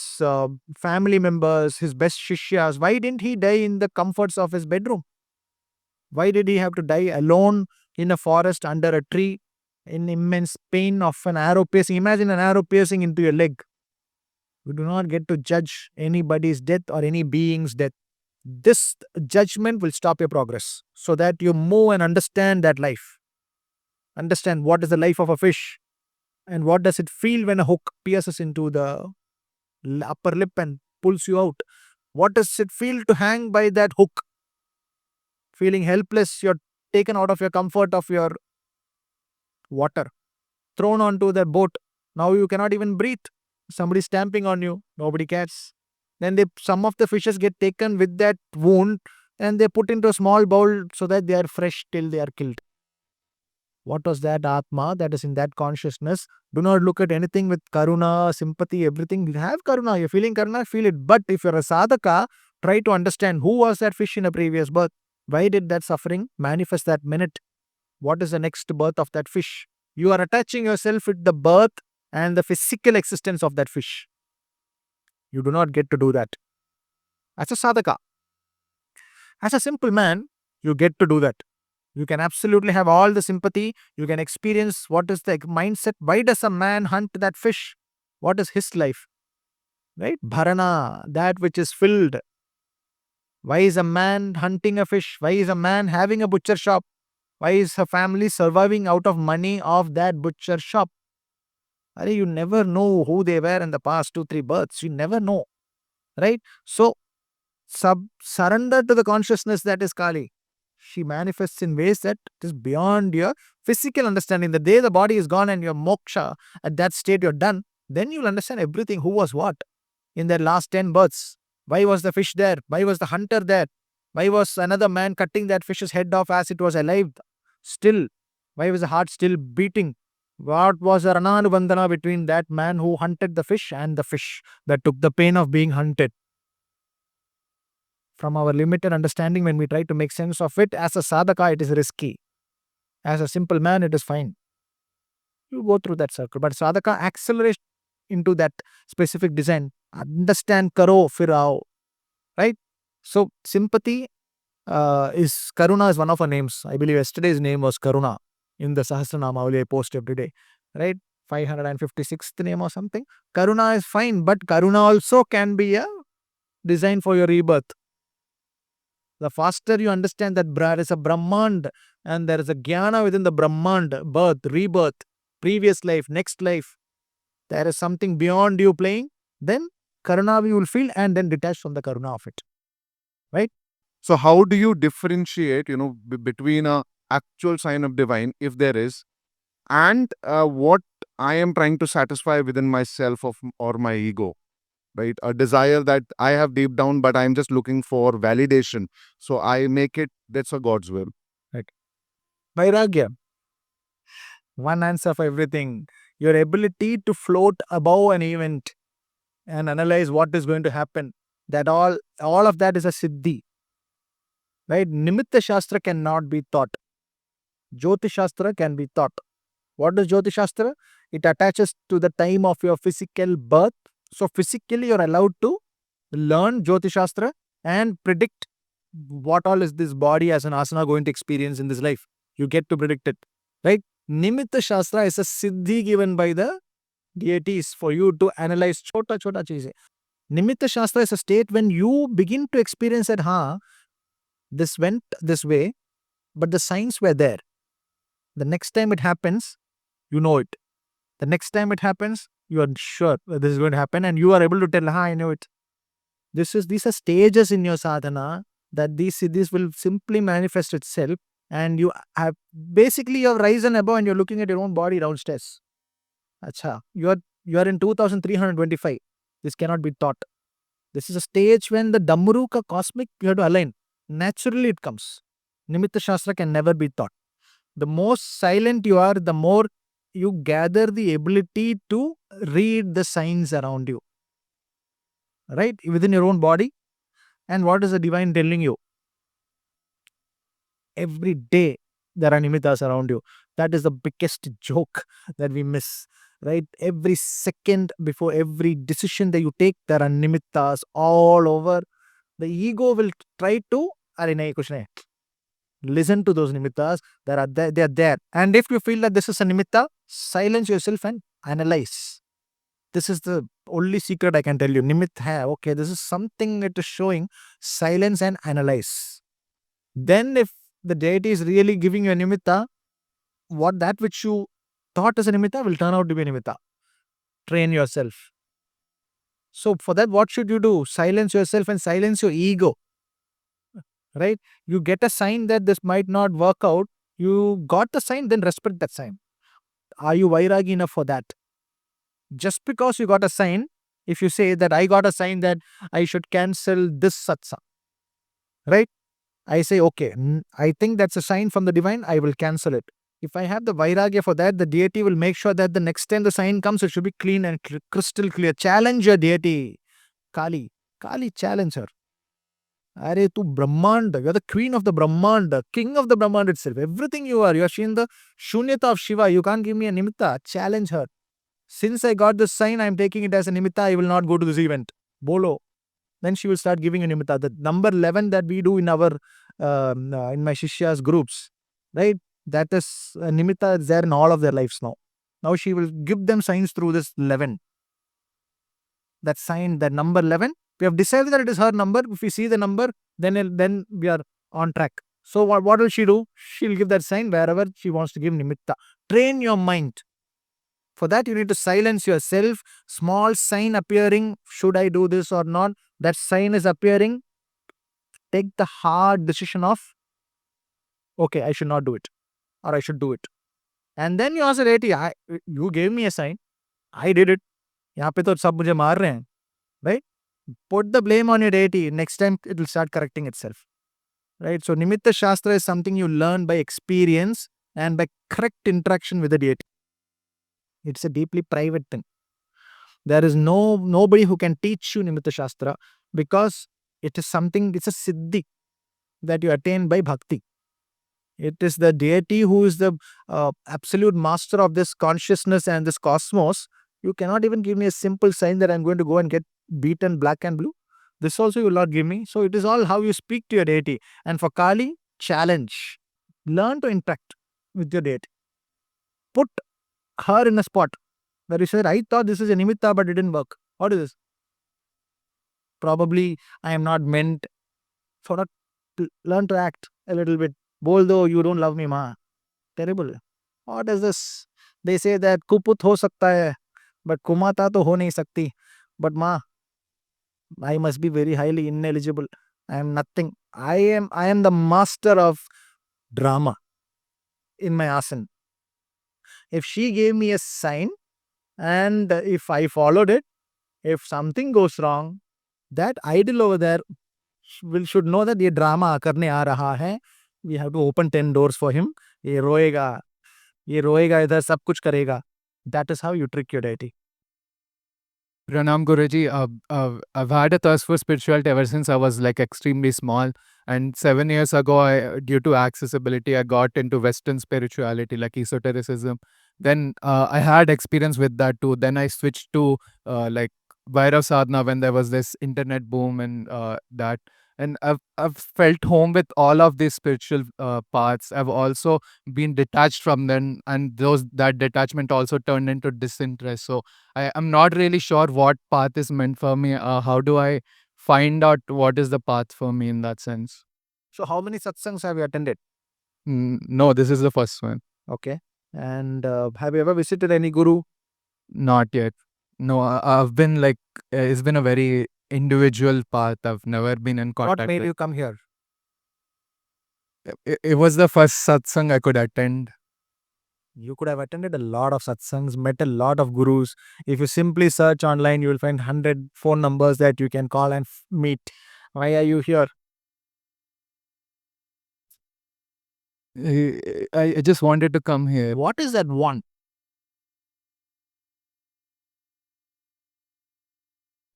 family members, his best shishyas? Why didn't he die in the comforts of his bedroom? Why did he have to die alone in a forest under a tree in immense pain of an arrow piercing? Imagine an arrow piercing into your leg. You do not get to judge anybody's death or any being's death. This judgment will stop your progress so that you move and understand that life. Understand what is the life of a fish And what does it feel when a hook pierces into the upper lip and pulls you out? What does it feel to hang by that hook? Feeling helpless, you're taken out of your comfort of your water, thrown onto the boat. Now you cannot even breathe. Somebody stamping on you, nobody cares. Then some of the fishes get taken with that wound and they put into a small bowl so that they are fresh till they are killed. What was that Atma that is in that consciousness? Do not look at anything with karuna, sympathy, everything. You have karuna, you're feeling karuna, feel it. But if you're a sadhaka, try to understand who was that fish in a previous birth. Why did that suffering manifest that minute? What is the next birth of that fish? You are attaching yourself with the birth and the physical existence of that fish. You do not get to do that. As a sadhaka, as a simple man, you get to do that. You can absolutely have all the sympathy. You can experience what is the mindset. Why does a man hunt that fish? What is his life? Right? Bharana, that which is filled. Why is a man hunting a fish? Why is a man having a butcher shop? Why is a family surviving out of money of that butcher shop? You never know who they were in the past 2-3 births. You never know. Right? So, surrender to the consciousness that is Kali. She manifests in ways that is beyond your physical understanding. The day the body is gone and your moksha, at that state you're done, then you'll understand everything. Who was what in their last 10 births? Why was the fish there? Why was the hunter there? Why was another man cutting that fish's head off as it was alive still? Why was the heart still beating? What was the rananubandhana between that man who hunted the fish and the fish that took the pain of being hunted? From our limited understanding, when we try to make sense of it, as a sadhaka, it is risky. As a simple man, it is fine. You go through that circle. But sadhaka accelerates into that specific design. Understand karo, fir aao. Right? So, sympathy is Karuna is one of our names. I believe yesterday's name was Karuna in the Sahasranamavali I post every day. Right? 556th name or something. Karuna is fine, but Karuna also can be a design for your rebirth. The faster you understand that there is a Brahmand and there is a Jnana within the Brahmand, birth, rebirth, previous life, next life, there is something beyond you playing, then Karuna you will feel and then detach from the Karuna of it. Right? So how do you differentiate, between a actual sign of divine, if there is, and what I am trying to satisfy within myself or my ego, right? A desire that I have deep down, but I'm just looking for validation. So I make it, that's a God's will. Vairagya. One answer for everything. Your ability to float above an event and analyze what is going to happen. That all of that is a siddhi. Right? Nimitta Shastra cannot be taught. Jyotish Shastra can be taught. What is Jyotish Shastra? It attaches to the time of your physical birth. So physically you're allowed to learn Jyotish Shastra and predict what all is this body as an asana going to experience in this life. You get to predict it. Right? Nimitta Shastra is a siddhi given by the deities for you to analyze chota cheeze. Nimitta Shastra is a state when you begin to experience that, this went this way, but the signs were there. The next time it happens, you know it. The next time it happens, you are sure that this is going to happen and you are able to tell, I know it. These are stages in your sadhana that these siddhis will simply manifest itself and you have basically you've risen above and you're looking at your own body downstairs. Acha, you are in 2325. This cannot be taught. This is a stage when the Dhammaruka cosmic you have to align. Naturally it comes. Nimitta Shastra can never be taught. The more silent you are, the more you gather the ability to read the signs around you. Right? Within your own body. And what is the divine telling you? Every day there are nimittas around you. That is the biggest joke that we miss. Right? Every second before every decision that you take, there are nimittas all over. The ego will try to listen to those nimittas. They are there. And if you feel that this is a nimitta, silence yourself and analyze. This is the only secret I can tell you. Nimitta hai, okay, this is something that is showing. Silence and analyze. Then if the deity is really giving you a nimitta, what that which you thought is a nimitta will turn out to be a nimitta. Train yourself. So for that, what should you do? Silence yourself and silence your ego. Right? You get a sign that this might not work out. You got the sign, then respect that sign. Are you vairagi enough for that? Just because you got a sign, if you say that I got a sign that I should cancel this satsang, right? I say, okay, I think that's a sign from the divine, I will cancel it. If I have the vairagya for that, the deity will make sure that the next time the sign comes, it should be clean and crystal clear. Challenge your deity. Kali, challenge her. Are tu Brahmand, you are the queen of the Brahmand, king of the Brahmand itself. Everything you are seeing the shunyata of Shiva. You can't give me a nimitta. Challenge her. Since I got this sign, I am taking it as a nimitta. I will not go to this event. Bolo. Then she will start giving a nimitta. The number 11 that we do in our in my Shishya's groups, right? That is nimitta is there in all of their lives now. Now she will give them signs through this 11. That sign, that number 11, we have decided that it is her number. If we see the number, then we are on track. So what will she do? She'll give that sign wherever she wants to give nimitta. Train your mind. For that, you need to silence yourself. Small sign appearing, should I do this or not? That sign is appearing. Take the hard decision of, okay, I should not do it. Or I should do it. And then you ask the deity, you gave me a sign. I did it. यहाँ पे तो सब मुझे मार रहे हैं. Right? Put the blame on your deity. Next time, it will start correcting itself. Right? So, Nimitta Shastra is something you learn by experience and by correct interaction with the deity. It's a deeply private thing. There is nobody who can teach you Nimitta Shastra because it is something, it's a siddhi that you attain by bhakti. It is the deity who is the absolute master of this consciousness and this cosmos. You cannot even give me a simple sign that I'm going to go and get beaten black and blue. This also you will not give me. So it is all how you speak to your deity. And for Kali, challenge. Learn to interact with your deity. Put her in a spot where you said, I thought this is a nimitta, but it didn't work. What is this? Probably I am not meant for that. Learn to act a little bit. Bol do you don't love me, ma. Terrible. What is this? They say that kuput ho sakta hai, but kumata to ho nahi sakti. But ma, I must be very highly ineligible. I am nothing. I am the master of drama in my asan. If she gave me a sign and if I followed it, if something goes wrong, that idol over there should know that ye drama karne aa raha hai. We have to open 10 doors for him. Ye roega idhar sab kuch karega. That is how you trick your deity. Pranam Guruji, I've had a thirst for spirituality ever since I was like extremely small. And 7 years ago, due to accessibility, I got into Western spirituality like esotericism. Then I had experience with that too. Then I switched to like Bhairava Sadhana when there was this internet boom and that. And I've felt home with all of these spiritual paths. I've also been detached from them, and that detachment also turned into disinterest. So I'm not really sure what path is meant for me. How do I find out what is the path for me in that sense? So how many satsangs have you attended? No, this is the first one. Okay. And have you ever visited any guru? Not yet. No, I've been like, it's been a very individual path. I've never been in What contact made with. you come here? It was the first satsang I could attend. You could have attended a lot of satsangs, met a lot of gurus. If you simply search online, you will find 100 phone numbers that you can call and meet. Why are you here? I just wanted to come here. What is that one?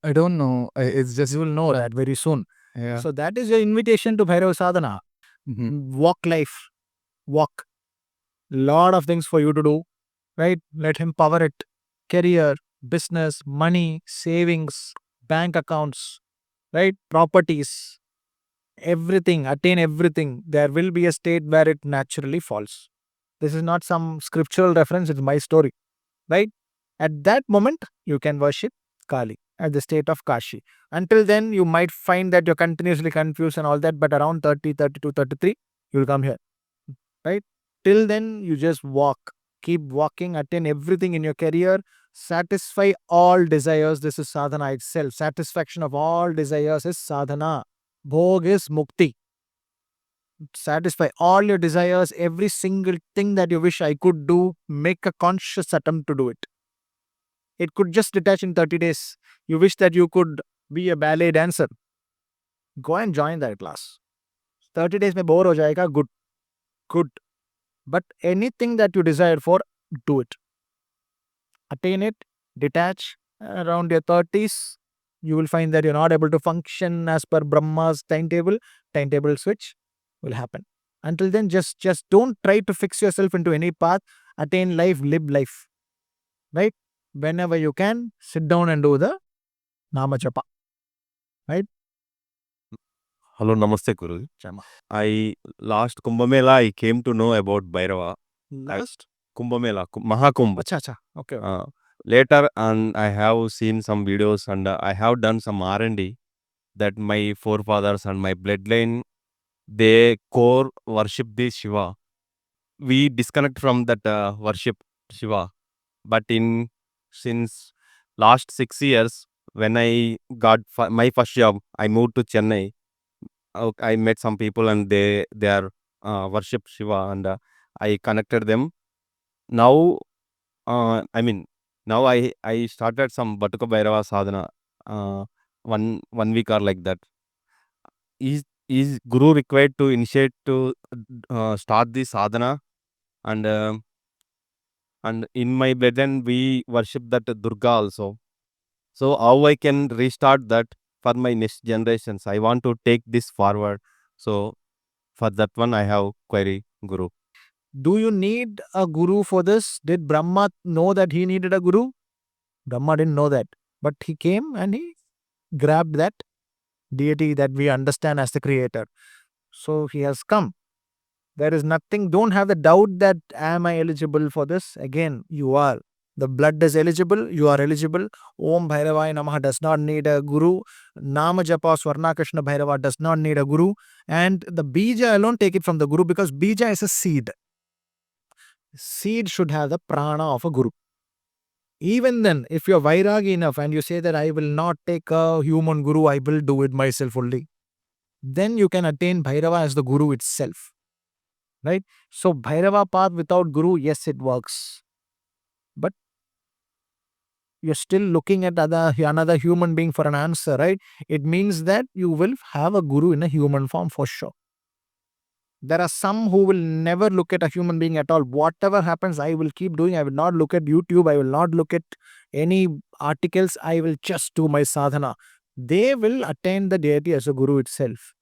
I don't know. It's just You will know that very soon. yeah. So that is your invitation to Bhairava Sadhana. Mhm. Walk life. Walk. Lot of things for you to do. Right? Let him power it. Career, business, money, savings, bank accounts, right? Properties. Everything. Attain everything. There will be a state where it naturally falls. This is not some scriptural reference. It's my story. Right? At that moment, you can worship Kali at the state of Kashi. Until then, you might find that you're continuously confused and all that, but around 30, 32, 33, you'll come here. Right? Till then, you just walk. Keep walking, attain everything in your career, satisfy all desires. This is sadhana itself. Satisfaction of all desires is sadhana. Bhog is mukti. Satisfy all your desires, every single thing that you wish I could do, make a conscious attempt to do it. It could just detach in 30 days. You wish that you could be a ballet dancer. Go and join that class. 30 days mein bore ho jayega, good. Good. But anything that you desire for, do it. Attain it, detach. Around your 30s, you will find that you're not able to function as per Brahma's timetable. Timetable switch will happen. Until then, just don't try to fix yourself into any path. Attain life, live life. Right? Whenever you can, sit down and do the Nama Japa. Right? Hello, Namaste Guru. Chama. Last Kumbh Mela, I came to know about Bhairava. Last? Kumbh Mela, Mahakumbh. Acha. Okay. Later, and I have seen some videos and I have done some R&D that my forefathers and my bloodline, they core worship the Shiva. We disconnect from that worship Shiva. But since last 6 years, when I got my first job, I moved to Chennai. I met some people and they are worship Shiva and I connected them. Now, now I started some Batuka Bhairava Sadhana, one week or like that. Is Guru required to initiate to start the sadhana? And in my brethren we worship that Durga also. So how I can restart that for my next generations? I want to take this forward. So for that one I have query Guru. Do you need a guru for this? Did Brahma know that he needed a guru? Brahma didn't know that. But he came and he grabbed that deity that we understand as the creator. So he has come. There is nothing, don't have the doubt that am I eligible for this? Again, you are. The blood is eligible, you are eligible. Om Bhairavaya Namaha does not need a guru. Nama Japa Swarna Krishna Bhairava does not need a guru. And the bija alone, take it from the guru, because bija is a seed. Seed should have the prana of a guru. Even then, if you're vairagi enough and you say that I will not take a human guru, I will do it myself only, then you can attain Bhairava as the guru itself. Right? So Bhairava path without guru, yes, it works. But you're still looking at another human being for an answer, right? It means that you will have a guru in a human form for sure. There are some who will never look at a human being at all. Whatever happens, I will keep doing. I will not look at YouTube. I will not look at any articles. I will just do my sadhana. They will attain the deity as a guru itself.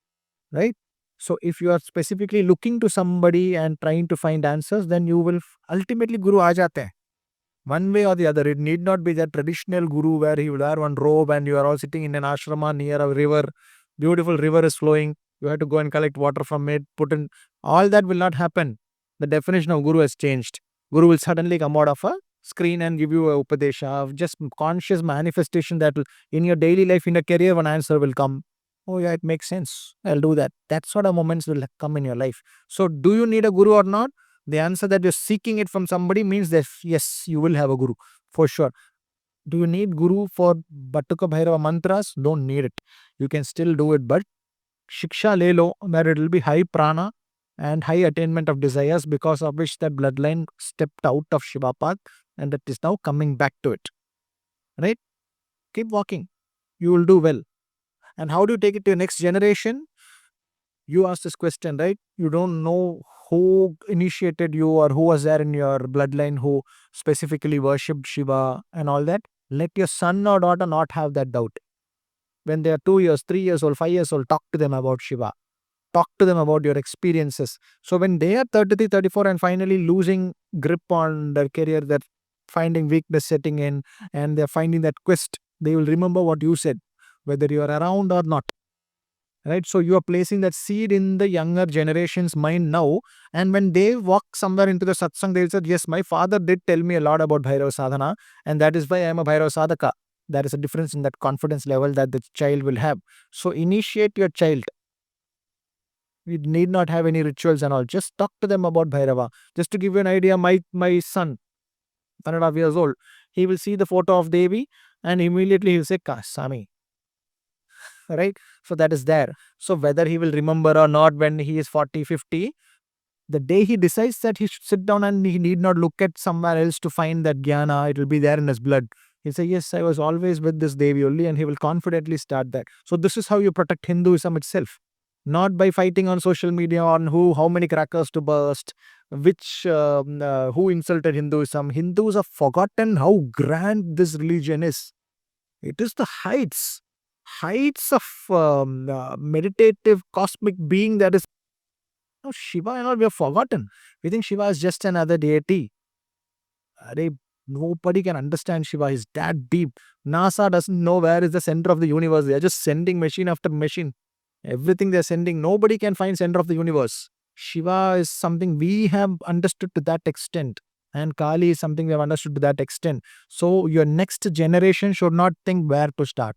Right? So if you are specifically looking to somebody and trying to find answers, then you will ultimately guru aa jate hain. One way or the other. It need not be that traditional guru where he will wear one robe and you are all sitting in an ashrama near a river. Beautiful river is flowing. You have to go and collect water from it, put in. All that will not happen. The definition of guru has changed. Guru will suddenly come out of a screen and give you a upadesha of just conscious manifestation that will, in your daily life, in your career, one answer will come. Oh yeah, it makes sense. I'll do that. That sort of moments will come in your life. So do you need a guru or not? The answer that you're seeking it from somebody means that yes, you will have a guru for sure. Do you need guru for Batuka Bhairava mantras? Don't need it. You can still do it, but Shiksha le lo, where it will be high prana and high attainment of desires, because of which that bloodline stepped out of Shiva path and that is now coming back to it. Right? Keep walking. You will do well. And how do you take it to your next generation? You asked this question, right? You don't know who initiated you or who was there in your bloodline who specifically worshipped Shiva and all that. Let your son or daughter not have that doubt. When they are 2 years, 3 years old, 5 years old, talk to them about Shiva. Talk to them about your experiences. So when they are 33, 34 and finally losing grip on their career, they're finding weakness setting in and they're finding that quest, they will remember what you said, whether you are around or not. Right? So you are placing that seed in the younger generation's mind now. And when they walk somewhere into the satsang, they'll say, yes, my father did tell me a lot about Bhairava Sadhana. And that is why I am a Bhairava Sadhaka. There is a difference in that confidence level that the child will have. So initiate your child. We need not have any rituals and all. Just talk to them about Bhairava. Just to give you an idea, my son, 1.5 years old, he will see the photo of Devi and immediately he'll say, Sami. Right? So that is there. So whether he will remember or not when he is 40, 50, the day he decides that he should sit down and he need not look at somewhere else to find that jnana, it will be there in his blood. He'll say, yes, I was always with this Devi only, and he will confidently start that. So this is how you protect Hinduism itself. Not by fighting on social media on how many crackers to burst, who insulted Hinduism. Hindus have forgotten how grand this religion is. It is the heights of meditative cosmic being that is. No, Shiva and all we have forgotten. We think Shiva is just another deity. Nobody can understand Shiva. He's that deep. NASA doesn't know where is the center of the universe. They are just sending machine after machine. Everything they are sending, nobody can find center of the universe. Shiva is something we have understood to that extent. And Kali is something we have understood to that extent. So your next generation should not think where to start.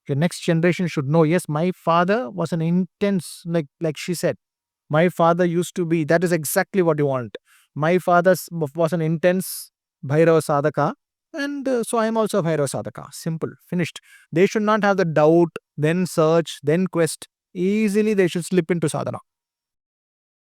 Your next generation should know, yes, my father was an intense, like she said, my father used to be, that is exactly what you want. My father was an intense Bhairava Sadhaka, and so I am also a Bhairava Sadhaka. Simple, finished. They should not have the doubt, then search, then quest. Easily they should slip into sadhana.